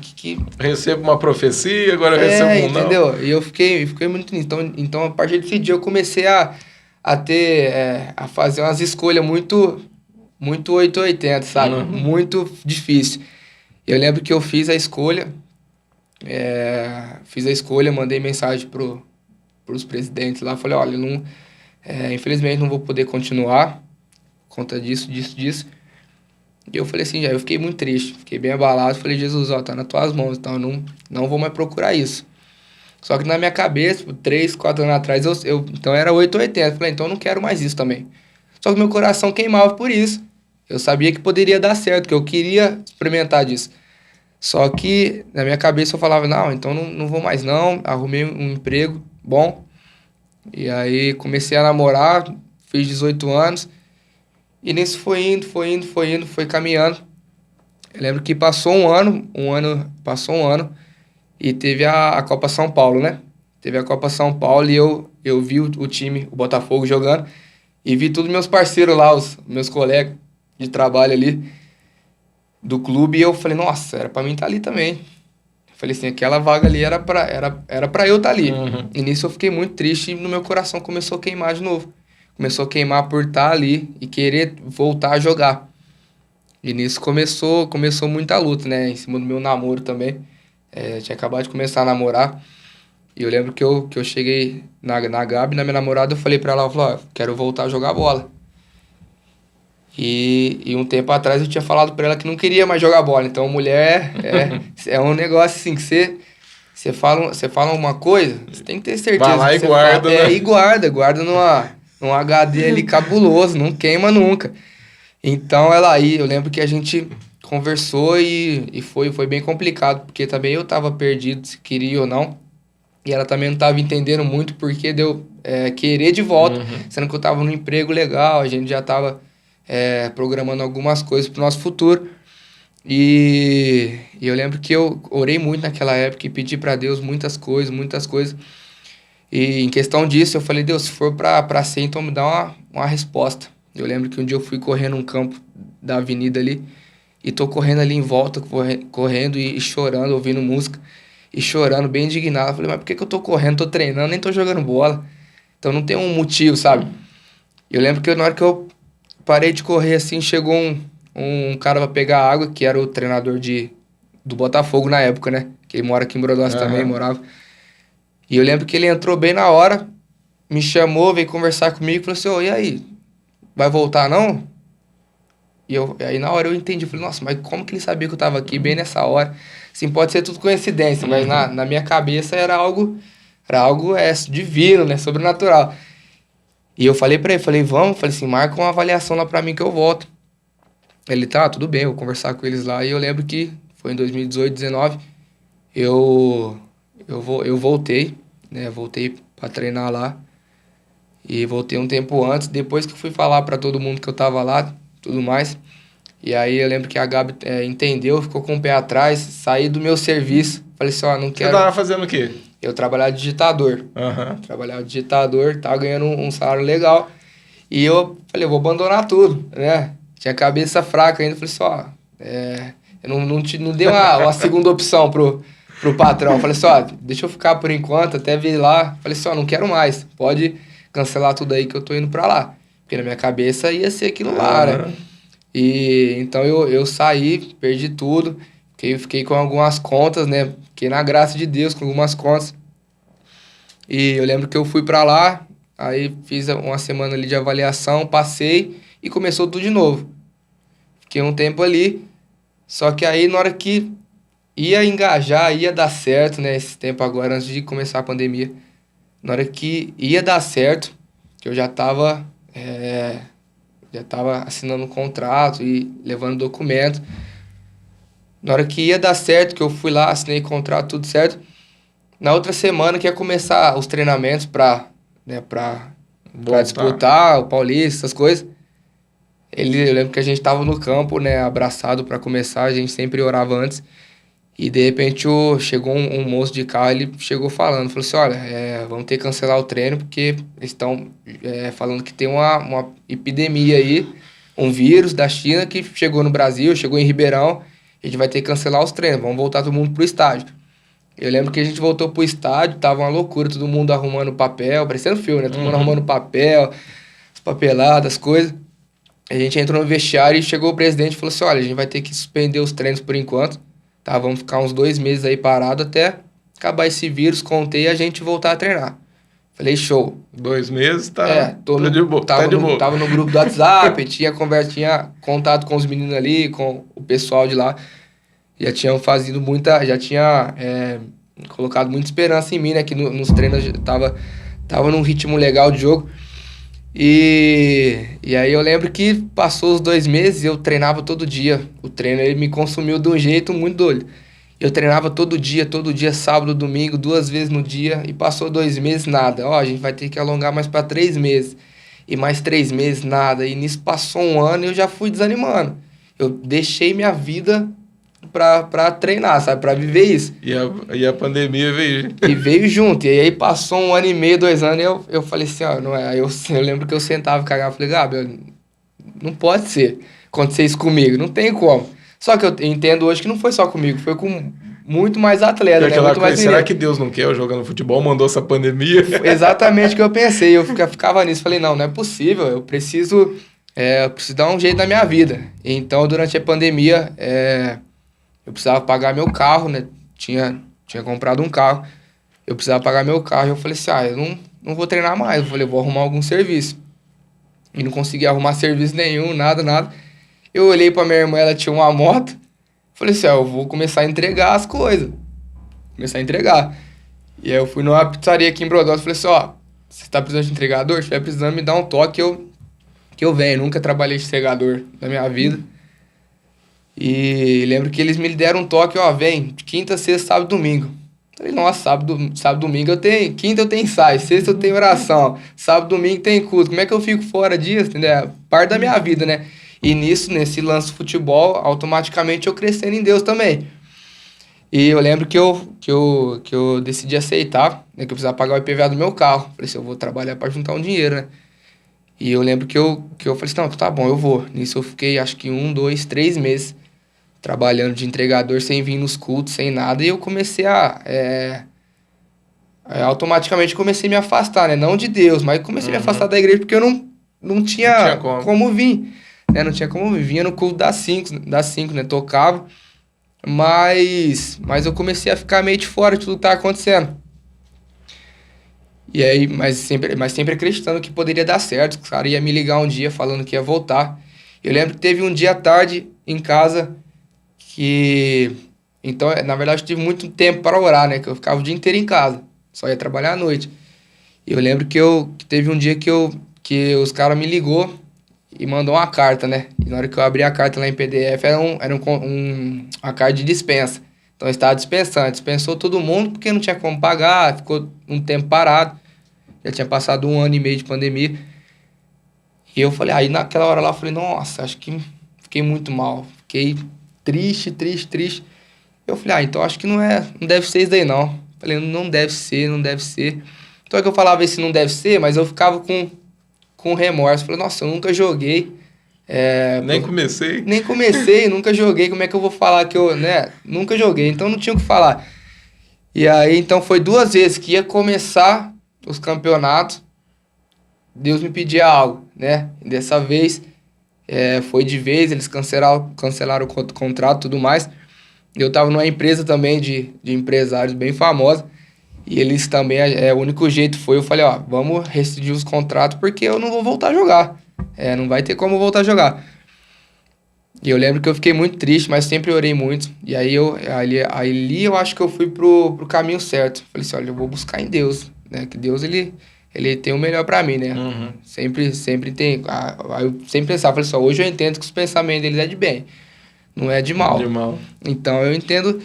Recebo uma profecia, agora eu recebo um não. Entendeu? E eu fiquei muito nisso. Então, a partir desse dia, eu comecei a fazer umas escolhas muito 880, sabe? Muito difícil. Eu lembro que eu fiz a escolha, mandei mensagem pros presidentes lá, falei, olha, infelizmente não vou poder continuar por conta disso. E eu falei assim, eu fiquei muito triste, fiquei bem abalado, falei, Jesus, tá nas tuas mãos, então eu não vou mais procurar isso. Só que na minha cabeça, 3, 4 anos atrás, então era 880, falei, então eu não quero mais isso também. Só que meu coração queimava por isso. Eu sabia que poderia dar certo, que eu queria experimentar disso. Só que na minha cabeça eu falava, não, então não vou mais não, arrumei um emprego bom. E aí comecei a namorar, fiz 18 anos. E nisso foi indo, foi caminhando. Eu lembro que passou um ano e teve a Copa São Paulo, né? Teve a Copa São Paulo e eu vi o time, o Botafogo jogando, e vi todos meus parceiros lá, os meus colegas de trabalho ali do clube, e eu falei, nossa, era pra mim estar ali também. Eu falei assim, aquela vaga ali era pra eu estar ali. E nisso eu fiquei muito triste e no meu coração começou a queimar de novo. Começou a queimar por estar ali e querer voltar a jogar. E nisso começou muita luta, né? Em cima do meu namoro também. Tinha acabado de começar a namorar. E eu lembro que eu cheguei na Gabi, na minha namorada, eu falei pra ela, eu falei, quero voltar a jogar bola. E um tempo atrás eu tinha falado pra ela que não queria mais jogar bola. Então, mulher é um negócio assim que você fala uma coisa, você tem que ter certeza. Vai lá e que guarda, fala, né? E guarda num HD ali cabuloso, não queima nunca. Então, eu lembro que a gente conversou e foi bem complicado, porque também eu tava perdido se queria ou não. E ela também não tava entendendo muito porque deu querer de volta, sendo que eu tava num emprego legal, a gente já tava programando algumas coisas pro nosso futuro. E eu lembro que eu orei muito naquela época e pedi para Deus muitas coisas, muitas coisas. E em questão disso, eu falei, Deus, se for pra ser, então me dá uma resposta. Eu lembro que um dia eu fui correndo um campo da avenida ali, e tô correndo ali em volta, correndo e chorando, ouvindo música, e chorando, bem indignado. Eu falei, mas por que que eu tô correndo, tô treinando, nem tô jogando bola? Então não tem um motivo, sabe? E eu lembro que na hora que eu parei de correr assim, chegou um cara pra pegar água, que era o treinador do Botafogo na época, né? Que ele mora aqui em Brodowski também, Aham. morava. E eu lembro que ele entrou bem na hora, me chamou, veio conversar comigo e falou assim, ô, e aí, vai voltar não? Aí na hora eu entendi, eu falei, nossa, mas como que ele sabia que eu tava aqui bem nessa hora? Assim, pode ser tudo coincidência, mas na minha cabeça era algo divino, né, sobrenatural. E eu falei pra ele, vamos, falei assim, marca uma avaliação lá pra mim que eu volto. Ele, tá, tudo bem, eu vou conversar com eles lá. E eu lembro que foi em 2018, 19, eu voltei, né, voltei pra treinar lá. E voltei um tempo antes, depois que eu fui falar pra todo mundo que eu tava lá, tudo mais. E aí eu lembro que a Gabi entendeu, ficou com o pé atrás, saí do meu serviço. Falei assim, ó, não Você quero... tava fazendo o quê? Eu trabalhava de digitador. Aham. Trabalhava de digitador, tava ganhando um salário legal. E eu falei, eu vou abandonar tudo, né? Tinha cabeça fraca ainda. Falei assim, ó, eu não dei uma segunda opção pro patrão. Falei assim, ó, deixa eu ficar por enquanto, até vir lá. Falei assim, ó, não quero mais. Pode cancelar tudo aí que eu tô indo pra lá. Porque na minha cabeça ia ser aquilo lá, né? Aham. E então eu saí, perdi tudo. Fiquei com algumas contas, né? Fiquei na graça de Deus com algumas contas. E eu lembro que eu fui pra lá, aí fiz uma semana ali de avaliação, passei e começou tudo de novo. Fiquei um tempo ali, só que aí na hora que ia engajar, ia dar certo, né? Esse tempo agora, antes de começar a pandemia. Na hora que ia dar certo, que eu já tava assinando um contrato e levando documento. Na hora que ia dar certo, que eu fui lá, assinei contrato, tudo certo. Na outra semana que ia começar os treinamentos pra Voltar. disputar o Paulista, essas coisas. Eu lembro que a gente tava no campo, né, abraçado pra começar, a gente sempre orava antes. E de repente chegou um moço de carro, ele chegou falando, falou assim, olha, vamos ter que cancelar o treino porque eles estão falando que tem uma epidemia aí, um vírus da China que chegou no Brasil, chegou em Ribeirão, a gente vai ter que cancelar os treinos, vamos voltar todo mundo pro estádio. Eu lembro que a gente voltou pro estádio, tava uma loucura, todo mundo arrumando papel, parecendo filme, né? Todo mundo arrumando papel, as papeladas, as coisas. A gente entrou no vestiário e chegou o presidente e falou assim, olha, a gente vai ter que suspender os treinos por enquanto, tá? Vamos ficar uns 2 meses aí parado até acabar esse vírus, conter e a gente voltar a treinar. Falei, show. 2 meses, tá, Tô de boa. tava, Tá de no, boa. tava no grupo do WhatsApp, tinha conversa, tinha contato com os meninos ali, com o pessoal de lá. Já tinham fazido já tinha colocado muita esperança em mim, né? Que nos treinos eu tava num ritmo legal de jogo. E aí eu lembro que passou os 2 meses e eu treinava todo dia. O treino ele me consumiu de um jeito muito doido. Eu treinava todo dia, sábado, domingo, 2 vezes no dia. E passou 2 meses, nada. Ó, a gente vai ter que alongar mais para 3 meses. E mais 3 meses, nada. E nisso passou um ano e eu já fui desanimando. Eu deixei minha vida pra treinar, sabe? Pra viver isso. E a pandemia veio. E veio junto. E aí passou 1 ano e meio, 2 anos, e eu falei assim, ó, não é. Aí eu lembro que eu sentava e cagava, falei, Gabi, não pode ser acontecer isso comigo, não tem como. Só que eu entendo hoje que não foi só comigo, foi com muito mais atleta, né? Aquela Muito mais coisa, será mineiro. que Deus não quer eu jogando futebol? Mandou essa pandemia? Exatamente o que eu pensei. Eu ficava nisso. Falei, não é possível. Eu preciso dar um jeito na minha vida. Então, durante a pandemia, eu precisava pagar meu carro, né? Tinha comprado um carro. Eu precisava pagar meu carro. E eu falei assim, eu não vou treinar mais. Eu falei, vou arrumar algum serviço. E não conseguia arrumar serviço nenhum, nada. Eu olhei pra minha irmã, ela tinha uma moto. Falei assim, eu vou começar a entregar as coisas. Começar a entregar. E aí eu fui numa pizzaria aqui em Brodowski e falei assim, você tá precisando de entregador? Se estiver precisando, me dá um toque que eu venho. Nunca trabalhei de entregador na minha vida. E lembro que eles me deram um toque, vem, de quinta, sexta, sábado, domingo. Falei, nossa, sábado, domingo eu tenho, quinta eu tenho ensaio, sexta eu tenho oração, sábado, domingo tem culto. Como é que eu fico fora disso, entendeu? É parte da minha vida, né? E nesse lance do futebol, automaticamente eu crescendo em Deus também. E eu lembro que eu decidi aceitar, né, que eu precisava pagar o IPVA do meu carro. Falei assim, eu vou trabalhar para juntar um dinheiro, né? E eu lembro que eu falei assim, não, tá bom, eu vou. Nisso eu fiquei acho que 1, 2, 3 meses trabalhando de entregador, sem vir nos cultos, sem nada. E eu comecei automaticamente comecei a me afastar, né? Não de Deus, mas comecei a me afastar da igreja porque eu não Tinha tinha como. como vir, né? Não tinha como vir. Vinha no culto das 5, né? Tocava, mas eu comecei a ficar meio de fora de tudo que tá acontecendo. E aí, mas sempre acreditando que poderia dar certo, que o cara ia me ligar um dia falando que ia voltar. Eu lembro que teve um dia à tarde em casa que... Então, na verdade, eu tive muito tempo para orar, né? Que eu ficava o dia inteiro em casa, só ia trabalhar à noite. E eu lembro que teve um dia que os caras me ligou e mandou uma carta, né? E na hora que eu abri a carta lá em PDF, uma carta de dispensa. Então, eu estava dispensando. Dispensou todo mundo porque não tinha como pagar, ficou um tempo parado. Já tinha passado 1 ano e meio de pandemia. E eu falei, aí naquela hora lá, eu falei, nossa, acho que fiquei muito mal. Fiquei triste, triste, triste. Eu falei, então acho que não deve ser isso daí não. Falei, não deve ser, não deve ser. Então é que eu falava esse não deve ser, mas eu ficava com remorso. Falei, nossa, eu nunca joguei. Nem comecei. Nem comecei, nunca joguei. Como é que eu vou falar que eu, né? Nunca joguei, então não tinha o que falar. E aí, então foi 2 vezes que ia começar os campeonatos. Deus me pedia algo, né? E dessa vez foi de vez, eles cancelaram o contrato e tudo mais. Eu tava numa empresa também de empresários bem famosa. E eles também, o único jeito foi, eu falei, ó, vamos rescindir os contratos porque eu não vou voltar a jogar. Não vai ter como eu voltar a jogar. E eu lembro que eu fiquei muito triste, mas sempre orei muito. E aí ali eu acho que eu fui pro caminho certo. Falei assim, olha, eu vou buscar em Deus, né? Que Deus, ele tem o melhor pra mim, né? Uhum. Sempre tem. Aí eu sempre pensava, falei assim, ó, hoje eu entendo que os pensamentos deles é de bem, não é de mal. De mal. Então eu entendo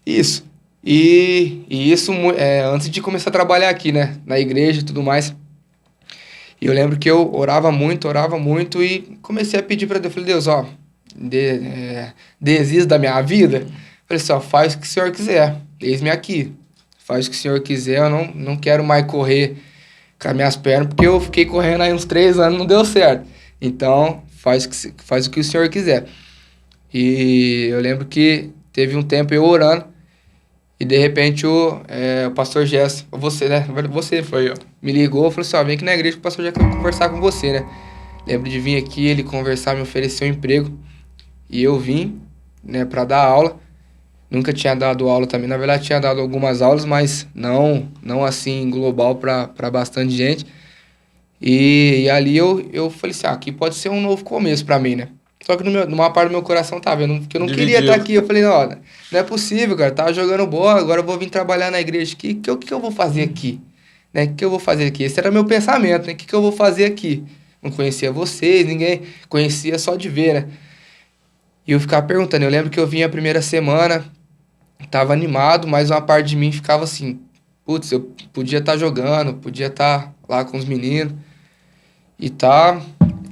isso. E isso antes de começar a trabalhar aqui, né? Na igreja e tudo mais. E eu lembro que eu orava muito e comecei a pedir pra Deus. Falei, Deus, ó, desista da minha vida. Falei assim, ó, faz o que o Senhor quiser. Eis-me aqui. Faz o que o Senhor quiser. Eu não quero mais correr com as minhas pernas, porque eu fiquei correndo aí uns 3 anos, não deu certo. Então, faz o que o Senhor quiser. E eu lembro que teve um tempo eu orando, e de repente o pastor Jess, você, né? Você Foi eu. me ligou e falou assim, ó, vem aqui na igreja que o pastor Jess quer conversar com você, né? Lembro de vir aqui, ele conversar, me oferecer um emprego. E eu vim, né, pra dar aula. Nunca tinha dado aula também. Na verdade, tinha dado algumas aulas, mas não assim global para bastante gente. E ali eu falei assim, aqui pode ser um novo começo para mim, né? Só que numa parte do meu coração tava vendo que eu não queria estar aqui. Eu falei, não é possível, cara. Tava jogando bola, agora eu vou vir trabalhar na igreja aqui. O que eu vou fazer aqui? Né? O que eu vou fazer aqui? Esse era meu pensamento, né? O que eu vou fazer aqui? Não conhecia vocês, ninguém conhecia só de ver, né? E eu ficava perguntando. Eu lembro que eu vim a primeira semana, tava animado, mas uma parte de mim ficava assim, putz, eu podia estar jogando, podia estar lá com os meninos. E tá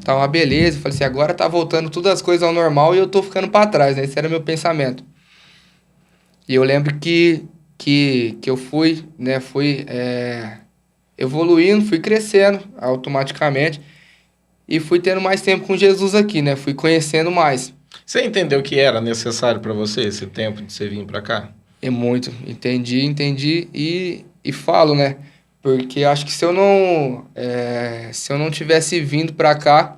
uma beleza. Eu falei assim, agora tá voltando todas as coisas ao normal e eu tô ficando para trás, né? Esse era meu pensamento. E eu lembro que eu fui, né, evoluindo, fui crescendo automaticamente e fui tendo mais tempo com Jesus aqui, né? Fui conhecendo mais. Você entendeu que era necessário para você esse tempo de você vir para cá? É muito. Entendi e falo, né? Porque acho que se eu não tivesse vindo pra cá,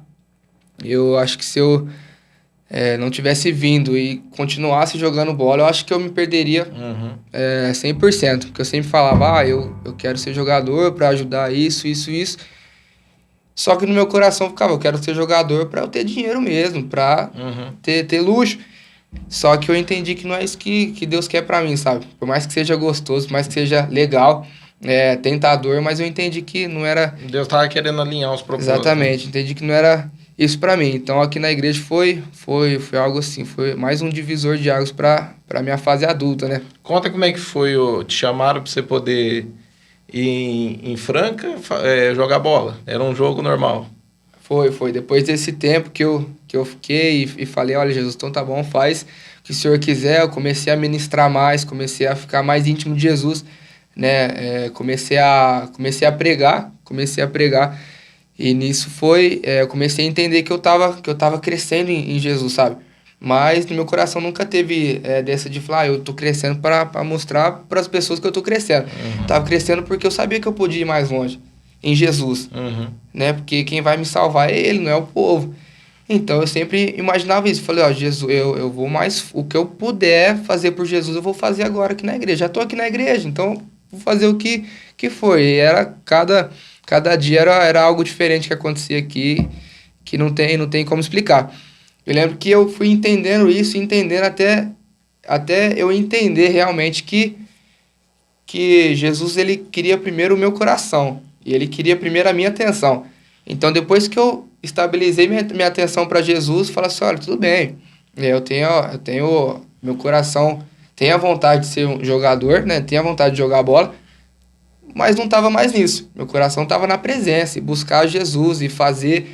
eu acho que se eu não tivesse vindo e continuasse jogando bola, eu acho que eu me perderia 100%. Porque eu sempre falava, eu quero ser jogador pra ajudar isso. Só que no meu coração ficava, eu quero ser jogador pra eu ter dinheiro mesmo, pra ter luxo. Só que eu entendi que não é isso que Deus quer pra mim, sabe? Por mais que seja gostoso, por mais que seja legal, tentador, mas eu entendi que não era... Deus tava querendo alinhar os propósitos. Exatamente, entendi que não era isso pra mim. Então aqui na igreja foi algo assim, foi mais um divisor de águas pra minha fase adulta, né? Conta como é que foi, te chamaram pra você poder ir em Franca jogar bola. Era um jogo normal. Foi. Depois desse tempo que eu que eu fiquei e falei, olha, Jesus, então tá bom, faz o que o Senhor quiser. Eu comecei a ministrar mais, comecei a ficar mais íntimo de Jesus, né? Comecei a pregar. E nisso eu comecei a entender que eu tava crescendo em Jesus, sabe? Mas no meu coração nunca teve dessa de falar, eu tô crescendo para mostrar para as pessoas que eu tô crescendo. Tava crescendo porque eu sabia que eu podia ir mais longe em Jesus, né? Porque quem vai me salvar é Ele, não é o povo. Então eu sempre imaginava isso. Falei, ó, Jesus, eu vou mais. O que eu puder fazer por Jesus, eu vou fazer agora aqui na igreja. Já tô aqui na igreja, então vou fazer o que foi. E cada dia era algo diferente que acontecia aqui, que não tem como explicar. Eu lembro que eu fui entendendo isso, entendendo até eu entender realmente que Jesus, ele queria primeiro o meu coração. E ele queria primeiro a minha atenção. Então, depois que eu estabilizei minha atenção para Jesus, falei assim, olha, tudo bem. Eu tenho meu coração tem a vontade de ser um jogador, né? Tem a vontade de jogar bola, mas não estava mais nisso. Meu coração estava na presença, e buscar Jesus e fazer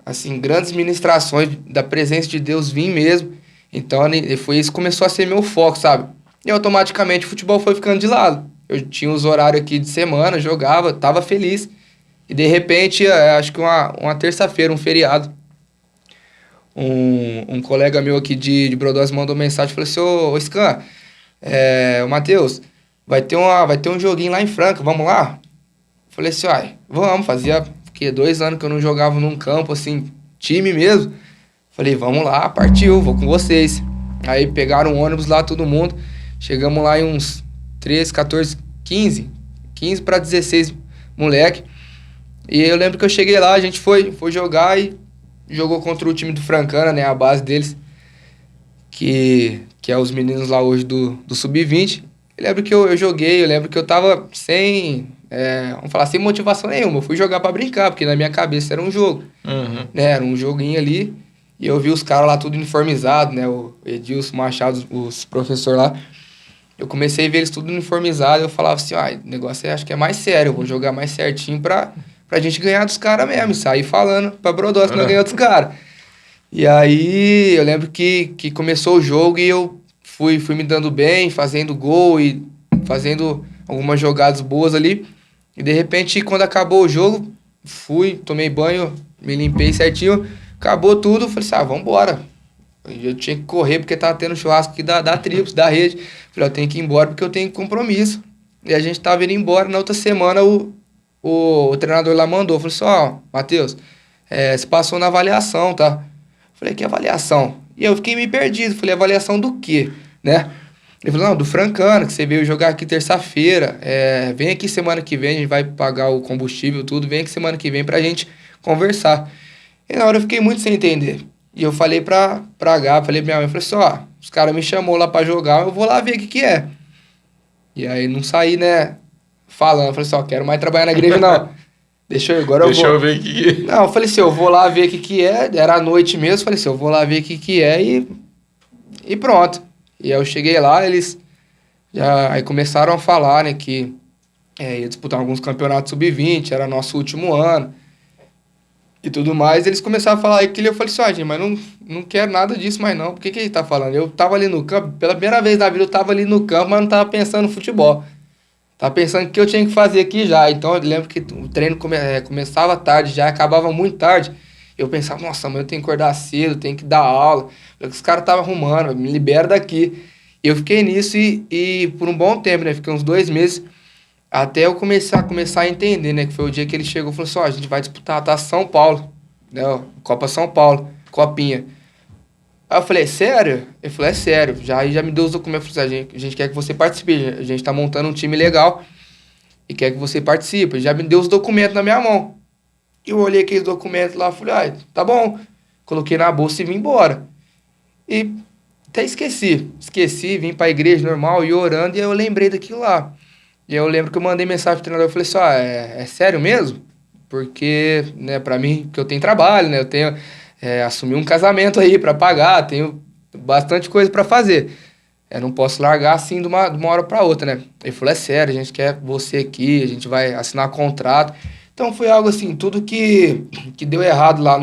assim, grandes ministrações da presença de Deus vir mesmo. Então, foi isso que começou a ser meu foco, sabe? E automaticamente o futebol foi ficando de lado. Eu tinha os horários aqui de semana, jogava, tava feliz. E de repente, acho que uma terça-feira, um feriado, um colega meu aqui de Brodós mandou mensagem, falou assim, ô Scan, ô Matheus, vai ter um joguinho lá em Franca, vamos lá? Falei assim, vamos, fazia 2 anos que eu não jogava num campo, assim, time mesmo. Falei, vamos lá, partiu, vou com vocês. Aí pegaram um ônibus lá, todo mundo, chegamos lá em uns 13, 14, 15 para 16 moleque. E eu lembro que eu cheguei lá, a gente foi jogar e jogou contra o time do Francana, né? A base deles, que é os meninos lá hoje do Sub-20. Eu lembro que eu joguei, eu lembro que eu tava vamos falar, sem motivação nenhuma. Eu fui jogar pra brincar, porque na minha cabeça era um jogo. Né? Era um joguinho ali. E eu vi os caras lá tudo uniformizado, né? O Edilson Machado, os professores lá. Eu comecei a ver eles tudo uniformizado. Eu falava assim, o negócio acho que é mais sério. Eu vou jogar mais certinho pra gente ganhar dos caras mesmo. E sair falando pra Brodós que nós ganhamos dos caras. E aí, eu lembro que começou o jogo e eu fui me dando bem, fazendo gol e fazendo algumas jogadas boas ali. E de repente, quando acabou o jogo, tomei banho, me limpei certinho, acabou tudo, falei assim, vambora. Eu tinha que correr porque tava tendo churrasco aqui da Trips, da rede. Falei, eu tenho que ir embora porque eu tenho compromisso. E a gente tava indo embora, na outra semana o treinador lá mandou, falou assim, Matheus, você passou na avaliação, tá? Falei, que avaliação? E eu fiquei meio perdido, falei, avaliação do quê, né? Ele falou, não, do Francana, que você veio jogar aqui terça-feira, vem aqui semana que vem, a gente vai pagar o combustível, tudo, vem aqui semana que vem pra gente conversar. E na hora eu fiquei muito sem entender. E eu falei pra H, falei pra minha mãe, falei assim, os caras me chamou lá pra jogar, eu vou lá ver o que é. E aí não saí, né, falando, falei assim, quero mais trabalhar na igreja não. Deixa eu ver o que é. Não, eu falei assim, eu vou lá ver o que é, era à noite mesmo, falei assim, eu vou lá ver o que é e pronto. E aí eu cheguei lá, eles aí começaram a falar, né, que ia disputar alguns campeonatos sub-20, era nosso último ano e tudo mais. Eles começaram a falar aquilo e eu falei assim, gente, mas não quero nada disso mais não. Por que ele tá falando? Eu tava ali no campo, pela primeira vez na vida eu tava ali no campo, mas não tava pensando no futebol. Tava pensando o que eu tinha que fazer aqui já. Então eu lembro que o treino começava tarde, já acabava muito tarde. Eu pensava, nossa, mas eu tenho que acordar cedo, tenho que dar aula. Os caras estavam arrumando, me libera daqui. Eu fiquei nisso e por um bom tempo, né? Fiquei uns 2 meses até eu começar a entender, né? Que foi o dia que ele chegou e falou assim, a gente vai disputar a Taça São Paulo, né? Copa São Paulo, Copinha. Aí eu falei, sério? Ele falou, sério. Aí já me deu os documentos, falei, a gente quer que você participe, a gente tá montando um time legal e quer que você participe. Ele já me deu os documentos na minha mão. Eu olhei aqueles documentos lá, falei, tá bom. Coloquei na bolsa e vim embora. E até esqueci, vim pra igreja normal e orando, e aí eu lembrei daquilo lá. E aí eu lembro que eu mandei mensagem pro treinador, eu falei assim, é sério mesmo? Porque, né, pra mim, que eu tenho trabalho, né, eu tenho, assumir um casamento aí pra pagar, tenho bastante coisa pra fazer. Eu não posso largar assim de uma hora pra outra, né. Ele falou, é sério, a gente quer você aqui, a gente vai assinar contrato. Então foi algo assim, tudo que deu errado lá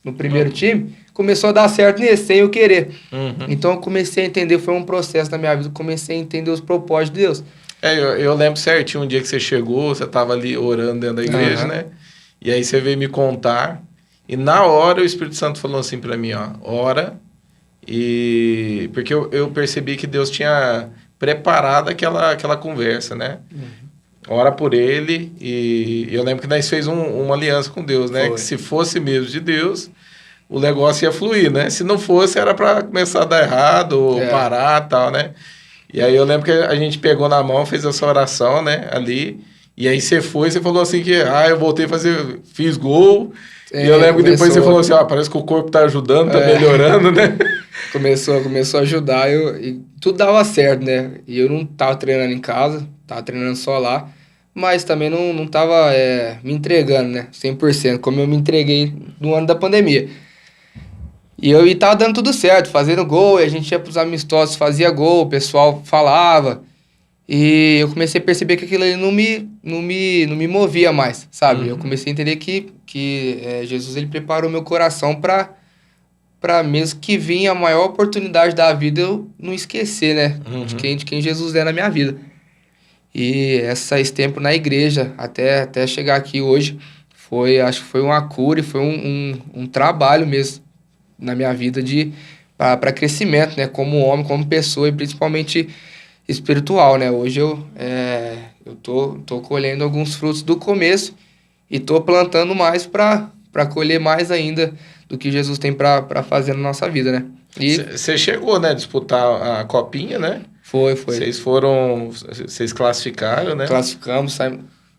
no primeiro time, começou a dar certo nesse, sem eu querer. Uhum. Então eu comecei a entender, foi um processo na minha vida, eu comecei a entender os propósitos de Deus. Eu lembro certinho um dia que você chegou, você estava ali orando dentro da igreja, Aham. né? E aí você veio me contar. E na hora o Espírito Santo falou assim para mim, ó, ora. E porque eu percebi que Deus tinha preparado aquela conversa, né? Ora por ele. E eu lembro que nós fez uma aliança com Deus, né? Foi. Que se fosse mesmo de Deus, o negócio ia fluir, né? Se não fosse, era para começar a dar errado, ou É. parar e tal, né? E aí eu lembro que a gente pegou na mão, fez essa oração, né? Ali. E aí você foi, você falou assim que, eu voltei a fazer, fiz gol. E eu lembro que depois você falou assim, parece que o corpo tá ajudando, tá melhorando, né? Começou a ajudar, e tudo dava certo, né? E eu não tava treinando em casa, tava treinando só lá, mas também não tava me entregando, né? 100%, como eu me entreguei no ano da pandemia. E tava dando tudo certo, fazendo gol, e a gente ia pros amistosos, fazia gol, o pessoal falava. E eu comecei a perceber que aquilo ali não me movia mais, sabe? Eu comecei a entender que Jesus, ele preparou meu coração para mesmo que vinha a maior oportunidade da vida, eu não esquecer, né? De quem Jesus é na minha vida. E esse tempo na igreja, até chegar aqui hoje, acho que foi uma cura e foi um trabalho mesmo na minha vida para crescimento, né? Como homem, como pessoa e principalmente espiritual, né? Hoje eu tô colhendo alguns frutos do começo e tô plantando mais para colher mais ainda do que Jesus tem para fazer na nossa vida, né? E Você chegou, né, a disputar a copinha, né? foi. Vocês classificaram, né? Classificamos,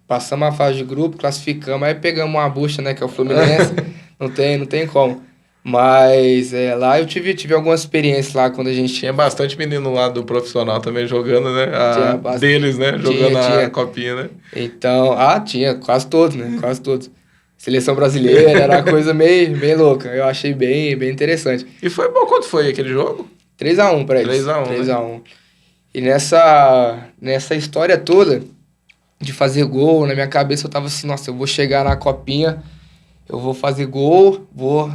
passamos a fase de grupo, classificamos, aí pegamos uma bucha, né, que é o Fluminense. não tem como. Mas lá eu tive algumas experiências lá quando a gente... Tinha bastante menino lá do profissional também jogando, né? Deles, né? Jogando tinha. a copinha, né? Então, tinha, quase todos, né? Quase todos. Seleção brasileira, era uma coisa meio louca. Eu achei bem interessante. E foi bom. Quanto foi aquele jogo? 3-1 pra eles. 3-1, 3-1. E nessa história toda de fazer gol, na minha cabeça eu tava assim, nossa, eu vou chegar na copinha, eu vou fazer gol, vou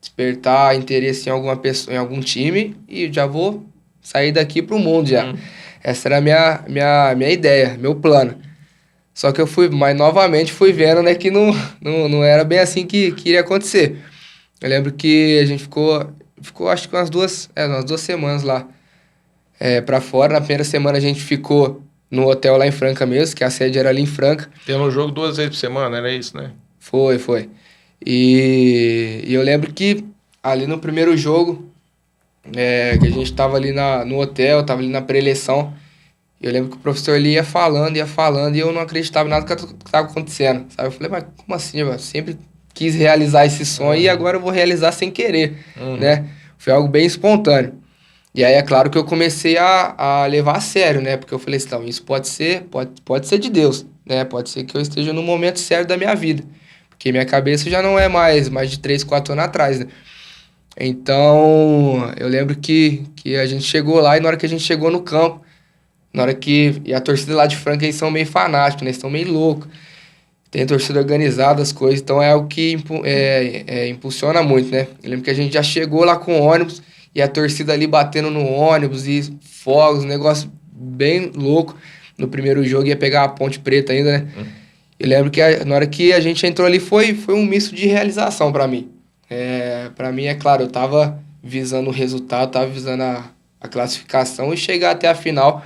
despertar interesse em alguma pessoa, em algum time e já vou sair daqui pro mundo já. Essa era a minha ideia, meu plano. Só que eu novamente fui vendo, né, que não era bem assim que iria acontecer. Eu lembro que a gente ficou acho que umas duas semanas lá pra fora. Na primeira semana a gente ficou no hotel lá em Franca mesmo, que a sede era ali em Franca. Tendo um jogo 2 vezes por semana, era isso, né? Foi. E eu lembro que ali no primeiro jogo, que a gente tava ali no hotel, tava ali na pré-eleição, eu lembro que o professor ele ia falando, e eu não acreditava em nada que estava acontecendo, sabe? Eu falei, mas como assim, eu sempre quis realizar esse sonho e agora eu vou realizar sem querer, né? Foi algo bem espontâneo. E aí é claro que eu comecei a levar a sério, né? Porque eu falei assim, então, isso pode ser de Deus, né? Pode ser que eu esteja no momento certo da minha vida. Porque minha cabeça já não é mais de 3, 4 anos atrás, né? Então, eu lembro que a gente chegou lá e na hora que a gente chegou no campo, e a torcida lá de Franca, eles são meio fanáticos, né? Eles estão meio loucos. Tem torcida organizada, as coisas. Então, é algo que impulsiona muito, né? Eu lembro que a gente já chegou lá com o ônibus e a torcida ali batendo no ônibus e fogos, um negócio bem louco. No primeiro jogo ia pegar a Ponte Preta ainda, né? Eu lembro que na hora que a gente entrou ali foi um misto de realização pra mim. Pra mim, é claro, eu tava visando o resultado, tava visando a classificação e chegar até a final.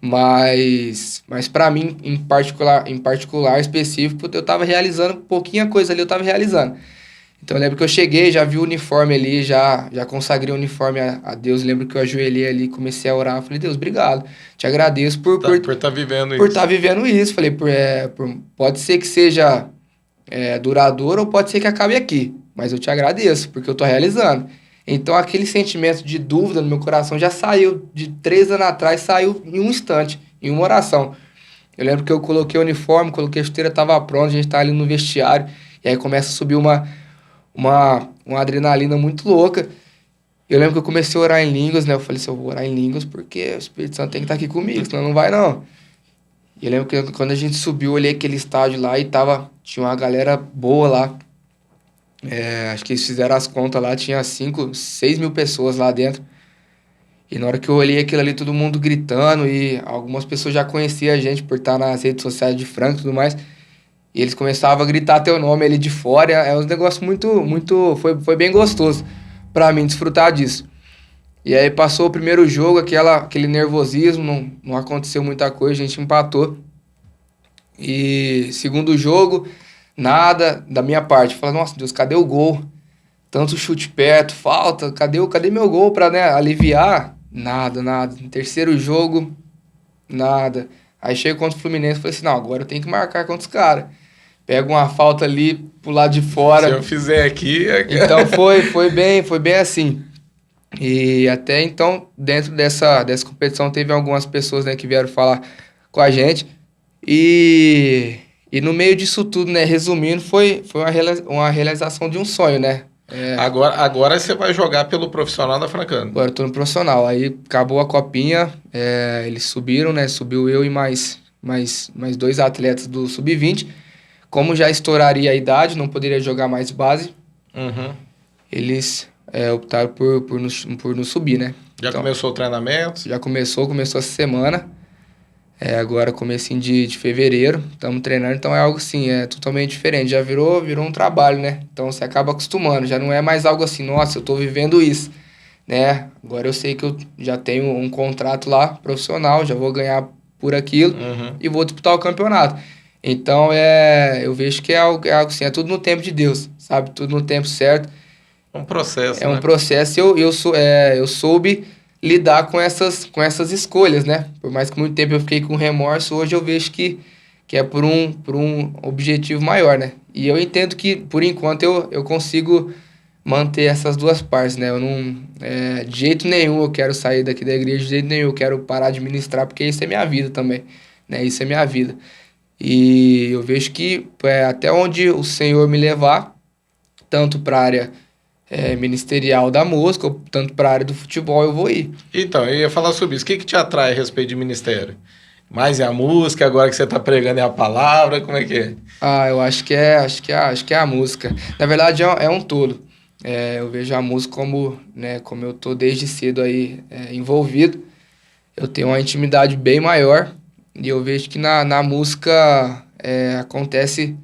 Mas para mim, em particular específico, eu tava realizando pouquinha coisa ali, eu tava realizando. Então eu lembro que eu cheguei, já vi o uniforme ali, já consagrei o uniforme a Deus. Lembro que eu ajoelhei ali, comecei a orar, falei, Deus, obrigado, te agradeço por estar vivendo isso. Por estar vivendo isso. Falei, pode ser que seja duradouro ou pode ser que acabe aqui, mas eu te agradeço, porque eu tô realizando. Então, aquele sentimento de dúvida no meu coração já saiu, de 3 anos atrás, saiu em um instante, em uma oração. Eu lembro que eu coloquei o uniforme, coloquei a chuteira, estava pronto, a gente tá ali no vestiário, e aí começa a subir uma adrenalina muito louca. Eu lembro que eu comecei a orar em línguas, né? Eu falei assim, eu vou orar em línguas porque o Espírito Santo tem que estar aqui comigo, senão não vai não. E eu lembro que quando a gente subiu, eu olhei aquele estádio lá e tinha uma galera boa lá. Acho que eles fizeram as contas lá, tinha 6 mil pessoas lá dentro. E na hora que eu olhei aquilo ali, todo mundo gritando, e algumas pessoas já conheciam a gente por estar nas redes sociais de Franca e tudo mais. E eles começavam a gritar teu nome ali de fora. É um negócio muito. Foi bem gostoso pra mim desfrutar disso. E aí passou o primeiro jogo, aquele nervosismo, não aconteceu muita coisa, a gente empatou. E segundo jogo, nada da minha parte. Eu falei, nossa Deus, cadê o gol? Tanto chute perto, falta, cadê meu gol pra, né, aliviar? Nada. No terceiro jogo, nada. Aí chega contra o Fluminense e falei assim, não, agora eu tenho que marcar contra os caras. Pega uma falta ali pro lado de fora. Se eu fizer aqui... Então foi bem assim. E até então, dentro dessa competição, teve algumas pessoas, né, que vieram falar com a gente. E no meio disso tudo, né, resumindo, foi uma realização de um sonho, né? Agora você vai jogar pelo profissional da Francana. Agora eu tô no profissional. Aí acabou a copinha, eles subiram, né? Subiu eu e mais 2 atletas do Sub-20. Como já estouraria a idade, não poderia jogar mais base, eles optaram por nos subir, né? Já então, começou o treinamento? Já começou essa semana. Agora comecinho de fevereiro, estamos treinando, então é algo assim, totalmente diferente, já virou um trabalho, né? Então você acaba acostumando, já não é mais algo assim, nossa, eu tô vivendo isso, né? Agora eu sei que eu já tenho um contrato lá, profissional, já vou ganhar por aquilo e vou disputar o campeonato. Então eu vejo que é algo assim, é tudo no tempo de Deus, sabe? Tudo no tempo certo. É um processo, né? Um processo, eu soube lidar com essas escolhas, né? Por mais que muito tempo eu fiquei com remorso, hoje eu vejo que é por um objetivo maior, né? E eu entendo que, por enquanto, eu consigo manter essas duas partes, né? Eu não... de jeito nenhum eu quero sair daqui da igreja, de jeito nenhum eu quero parar de ministrar, porque isso é minha vida também, né? Isso é minha vida. E eu vejo que até onde o Senhor me levar, tanto para a área... ministerial da música, tanto para a área do futebol, eu vou ir. Então, eu ia falar sobre isso. O que te atrai a respeito de ministério? Mais é a música, agora que você está pregando é a palavra, como é que é? Eu acho que é a música. Na verdade, é um todo. Eu vejo a música como, né, como eu tô desde cedo aí envolvido, eu tenho uma intimidade bem maior e eu vejo que na música acontece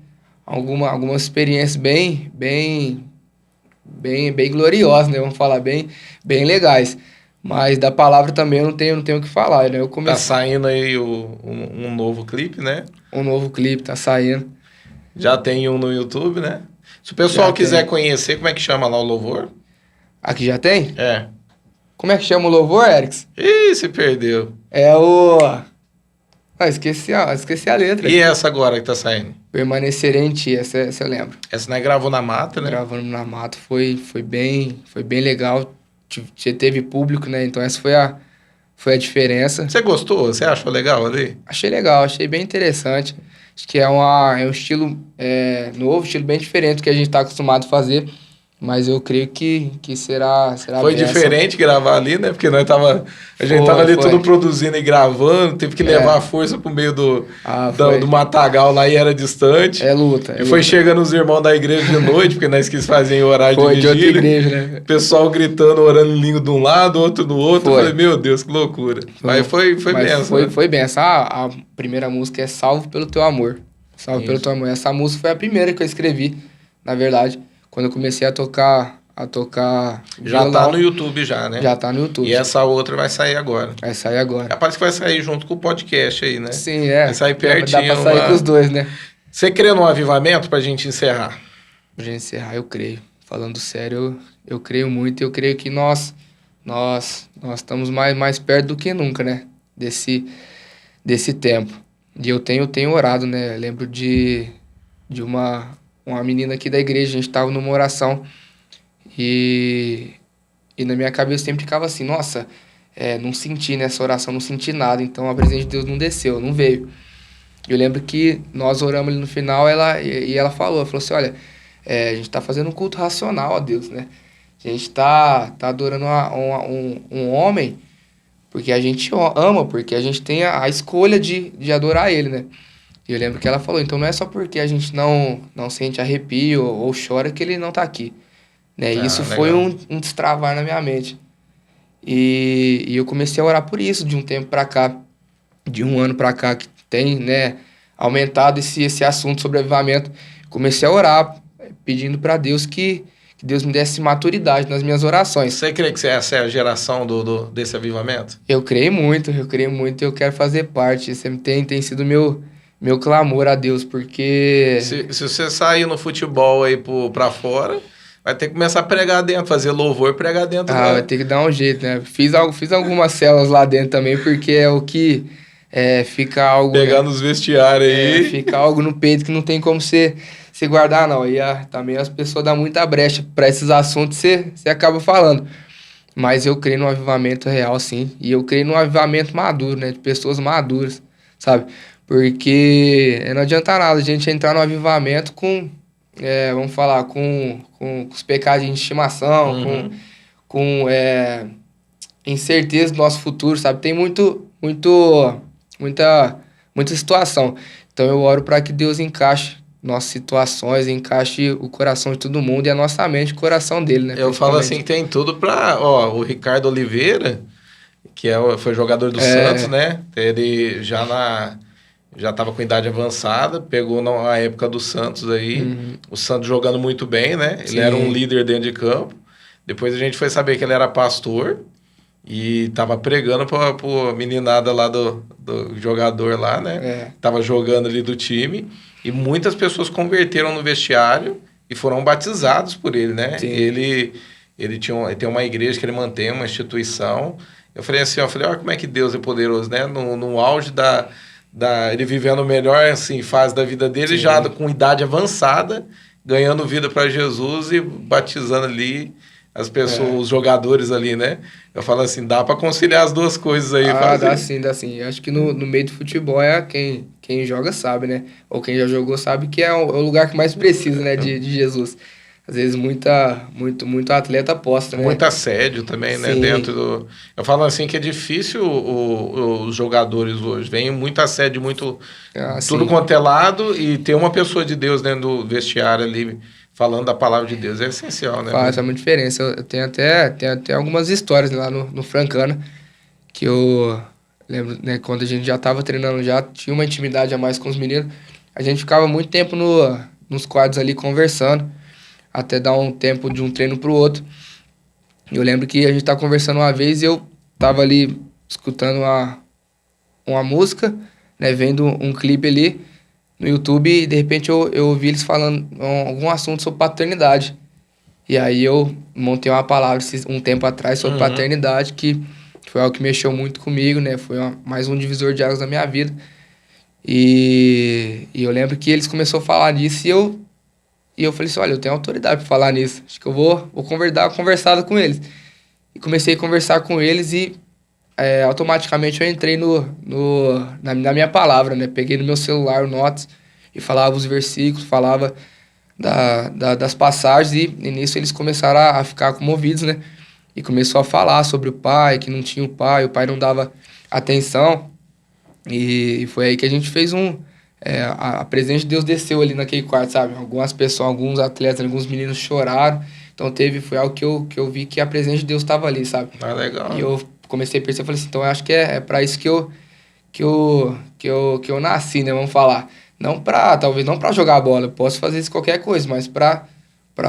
algumas experiências bem gloriosas, né? Vamos falar bem legais. Mas da palavra também eu não tenho o que falar, né? Tá saindo aí um novo clipe, né? Um novo clipe, tá saindo. Já tem um no YouTube, né? Se o pessoal quiser conhecer, como é que chama lá o louvor? Aqui já tem? É. Como é que chama o louvor, Erics? Ih, se perdeu. Esqueci a letra. E essa agora que tá saindo? Permanecerei em ti, essa eu lembro. Essa nós gravou na mata, né? Gravando na mata, foi bem legal. Teve público, né? Então essa foi a diferença. Você gostou? Você achou legal ali? Achei legal, achei bem interessante. Acho que é um estilo novo, estilo bem diferente do que a gente está acostumado a fazer. Mas eu creio que será Foi diferente gravar ali, né? Porque a gente tava ali tudo produzindo e gravando, teve que levar a força pro meio do matagal lá e era distante. É luta. Foi chegando os irmãos da igreja de noite, porque nós quis fazer em horário de vigília. De outra igreja, né? O pessoal gritando, orando em língua de um lado, outro do outro. Eu falei, meu Deus, que loucura. Mas foi benção. Né? Foi benção. A primeira música é Salvo pelo Teu Amor. Salvo pelo Teu Amor. Essa música foi a primeira que eu escrevi, na verdade. Quando eu comecei a tocar já tá no YouTube já, né? Já tá no YouTube. E essa outra vai sair agora. Vai sair agora. Parece que vai sair junto com o podcast aí, né? Sim, Vai sair pertinho. Dá pra sair com os dois, né? Você crê num avivamento pra gente encerrar? Pra gente encerrar, eu creio. Falando sério, eu creio muito. Eu creio que nós estamos mais perto do que nunca, né? Desse tempo. E eu tenho orado, né? Eu lembro de uma menina aqui da igreja, a gente tava numa oração e na minha cabeça sempre ficava assim, nossa, não senti nessa oração, não senti nada, então a presença de Deus não desceu, não veio. Eu lembro que nós oramos ali no final ela falou assim, olha, a gente tá fazendo um culto racional a Deus, né? A gente tá adorando um homem porque a gente ama, porque a gente tem a escolha de adorar ele, né? E eu lembro que ela falou, então não é só porque a gente não sente arrepio ou chora que ele não tá aqui. Né? Isso foi legal. um destravar na minha mente. E eu comecei a orar por isso de um tempo pra cá, de um ano pra cá, que tem, né, aumentado esse assunto sobre avivamento. Comecei a orar, pedindo pra Deus que Deus me desse maturidade nas minhas orações. Você crê que essa é a geração desse avivamento? Eu creio muito, eu quero fazer parte. Esse tem sido meu clamor a Deus, porque... Se você sair no futebol aí pra fora, vai ter que começar a pregar dentro, fazer louvor e pregar dentro vai ter que dar um jeito, né? Fiz algumas células lá dentro também, porque é o que fica algo... Pegar né? nos vestiários aí. Fica algo no peito que não tem como se guardar, não. E também as pessoas dão muita brecha para esses assuntos, você acaba falando. Mas eu creio no avivamento real, sim. E eu creio no avivamento maduro, né? De pessoas maduras, sabe? Porque não adianta nada a gente entrar no avivamento com, vamos falar, com os pecados de estimação, Uhum. com incerteza do nosso futuro, sabe? Tem muita situação. Então eu oro para que Deus encaixe nossas situações, encaixe o coração de todo mundo e a nossa mente, o coração dele, né? Eu falo assim que tem tudo pra... Ó, o Ricardo Oliveira, que foi jogador do Santos, né? Ele já estava com idade avançada, pegou na época do Santos aí, o Santos jogando muito bem, né? Ele era um líder dentro de campo. Depois a gente foi saber que ele era pastor e tava pregando pra meninada lá do jogador lá, né? Tava jogando ali do time e muitas pessoas converteram no vestiário e foram batizados por ele, né? Sim. Ele tem uma igreja que ele mantém, uma instituição. Eu falei assim, ó, como é que Deus é poderoso, né? No auge ele vivendo a melhor assim, fase da vida dele, Sim. já com idade avançada, ganhando vida para Jesus e batizando ali as pessoas, os jogadores ali, né? Eu falo assim, dá para conciliar as duas coisas aí. Dá sim. Eu acho que no meio do futebol quem joga sabe, né? Ou quem já jogou sabe que é o lugar que mais precisa, né? De Jesus. Às vezes muito atleta aposta, né? Muito assédio também, né? Sim. Dentro do... Eu falo assim que é difícil os jogadores hoje. Vem muito assédio, muito... tudo sim. quanto é lado e ter uma pessoa de Deus dentro do vestiário ali falando da palavra de Deus é essencial, né? Faz uma diferença. Eu tenho até algumas histórias lá no Francana que eu lembro, né? Quando a gente já estava treinando, já tinha uma intimidade a mais com os meninos. A gente ficava muito tempo nos quadros ali conversando, até dar um tempo de um treino pro outro. Eu lembro que a gente tava conversando uma vez e eu tava ali escutando uma música, né, vendo um clipe ali no YouTube e de repente eu ouvi eles falando algum assunto sobre paternidade. E aí eu montei uma palavra um tempo atrás sobre paternidade, que foi algo que mexeu muito comigo, né? Foi mais um divisor de águas da minha vida. E eu lembro que eles começaram a falar disso e eu falei assim, olha, eu tenho autoridade para falar nisso. Acho que eu vou dar uma conversada com eles. E comecei a conversar com eles e automaticamente eu entrei na minha palavra, né? Peguei no meu celular o Notes e falava os versículos, falava das passagens e nisso eles começaram a ficar comovidos, né? E começou a falar sobre o pai, que não tinha o pai não dava atenção. E foi aí que a gente fez a presença de Deus desceu ali naquele quarto, sabe? Algumas pessoas, alguns atletas, alguns meninos choraram. Então foi algo que eu vi que a presença de Deus estava ali, sabe? Legal. E eu comecei a perceber, falei assim, então eu acho que é para isso que eu nasci, né? Vamos falar. Talvez não para jogar bola, eu posso fazer isso qualquer coisa, mas para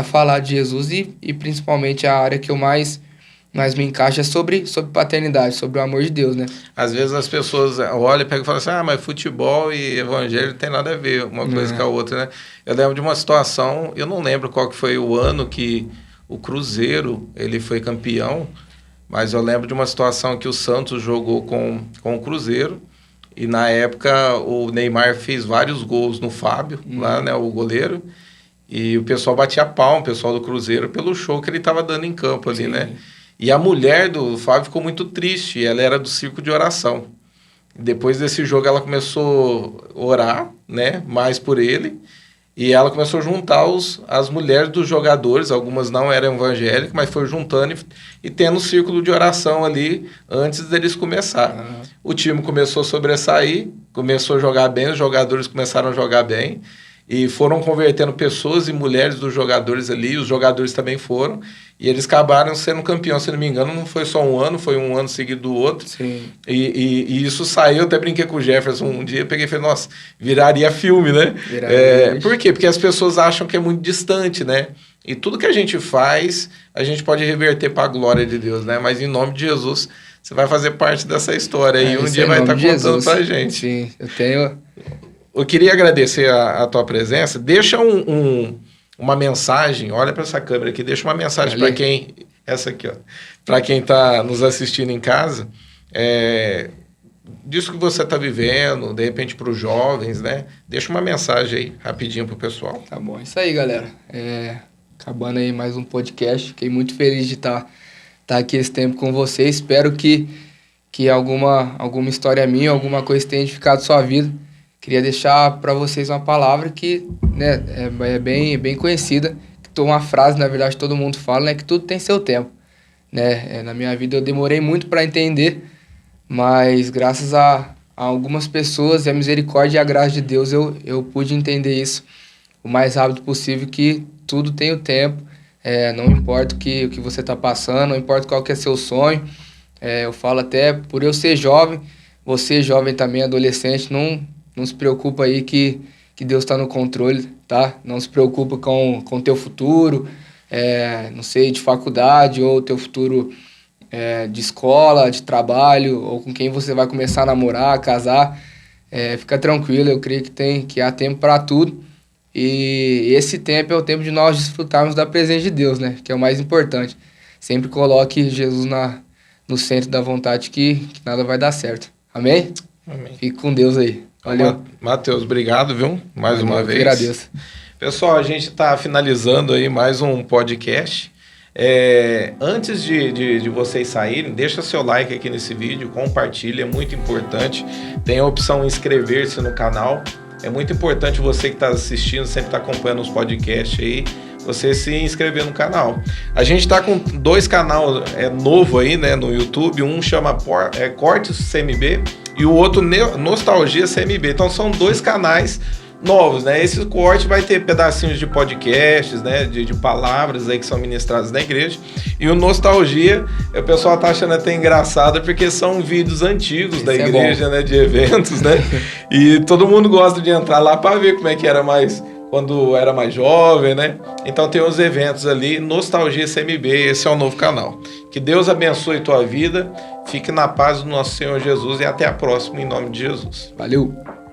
falar de Jesus e principalmente a área que eu mais me encaixa é sobre paternidade, sobre o amor de Deus, né? Às vezes as pessoas olham e pegam e falam assim, mas futebol e evangelho não tem nada a ver uma coisa com a outra, né? Eu lembro de uma situação, eu não lembro qual que foi o ano que o Cruzeiro ele foi campeão, mas eu lembro de uma situação que o Santos jogou com o Cruzeiro e na época o Neymar fez vários gols no Fábio, lá, né, o goleiro, e o pessoal batia palma, o pessoal do Cruzeiro, pelo show que ele estava dando em campo ali, né? E a mulher do Fábio ficou muito triste, ela era do circo de oração. Depois desse jogo ela começou a orar, né, mais por ele, e ela começou a juntar as mulheres dos jogadores, algumas não eram evangélicas, mas foi juntando e tendo um círculo de oração ali antes deles começar. O time começou a sobressair começou a jogar bem, os jogadores começaram a jogar bem, e foram convertendo pessoas e mulheres dos jogadores ali, os jogadores também foram, e eles acabaram sendo campeões, se não me engano, não foi só um ano, foi um ano seguido do outro. Sim. E isso saiu, eu até brinquei com o Jefferson um dia, peguei e falei, nossa, viraria filme, né? Por quê? Porque as pessoas acham que é muito distante, né? E tudo que a gente faz, a gente pode reverter para a glória de Deus, né? Mas em nome de Jesus, você vai fazer parte dessa história e um dia vai estar contando para a gente. Sim, eu tenho... Eu queria agradecer a tua presença. Deixa uma mensagem, olha para essa câmera aqui, deixa uma mensagem para quem... Essa aqui, ó. Para quem está nos assistindo em casa, disso que você está vivendo, de repente para os jovens, né? Deixa uma mensagem aí, rapidinho para o pessoal. Tá bom, isso aí, galera. Acabando aí mais um podcast. Fiquei muito feliz de estar aqui esse tempo com vocês. Espero que alguma história minha, alguma coisa tenha edificado sua vida. Queria deixar para vocês uma palavra que, né, é bem conhecida, que uma frase, na verdade, todo mundo fala, né, que tudo tem seu tempo. Né? Na minha vida eu demorei muito para entender, mas graças a algumas pessoas, e a misericórdia e a graça de Deus, eu pude entender isso o mais rápido possível, que tudo tem o tempo, não importa o que você está passando, não importa qual que é seu sonho. Eu falo até, por eu ser jovem, você jovem também, adolescente, não se preocupa aí que Deus está no controle, tá? Não se preocupa com o teu futuro, não sei, de faculdade, ou teu futuro de escola, de trabalho, ou com quem você vai começar a namorar, casar. Fica tranquilo, eu creio que há tempo para tudo. E esse tempo é o tempo de nós desfrutarmos da presença de Deus, né? Que é o mais importante. Sempre coloque Jesus no centro da vontade que nada vai dar certo. Amém? Amém. Fique com Deus aí. Valeu. Matheus, obrigado, viu? Mais uma vez. Eu agradeço. Pessoal, a gente está finalizando aí mais um podcast. Antes de vocês saírem, deixa seu like aqui nesse vídeo, compartilha, é muito importante. Tem a opção inscrever-se no canal. É muito importante você que está assistindo, sempre está acompanhando os podcasts aí, você se inscrever no canal. A gente está com 2 canais novos aí, né, no YouTube. Um chama Cortes CMB e o outro Nostalgia CMB. Então são 2 canais novos, né? Esse corte vai ter pedacinhos de podcasts, né? De palavras aí que são ministradas na igreja. E o Nostalgia, o pessoal tá achando até engraçado porque são vídeos antigos da igreja, né? De eventos, né? E todo mundo gosta de entrar lá para ver como é que era quando era mais jovem, né? Então tem os eventos ali, Nostalgia CMB, esse é o novo canal. Que Deus abençoe tua vida, fique na paz do nosso Senhor Jesus e até a próxima, em nome de Jesus. Valeu!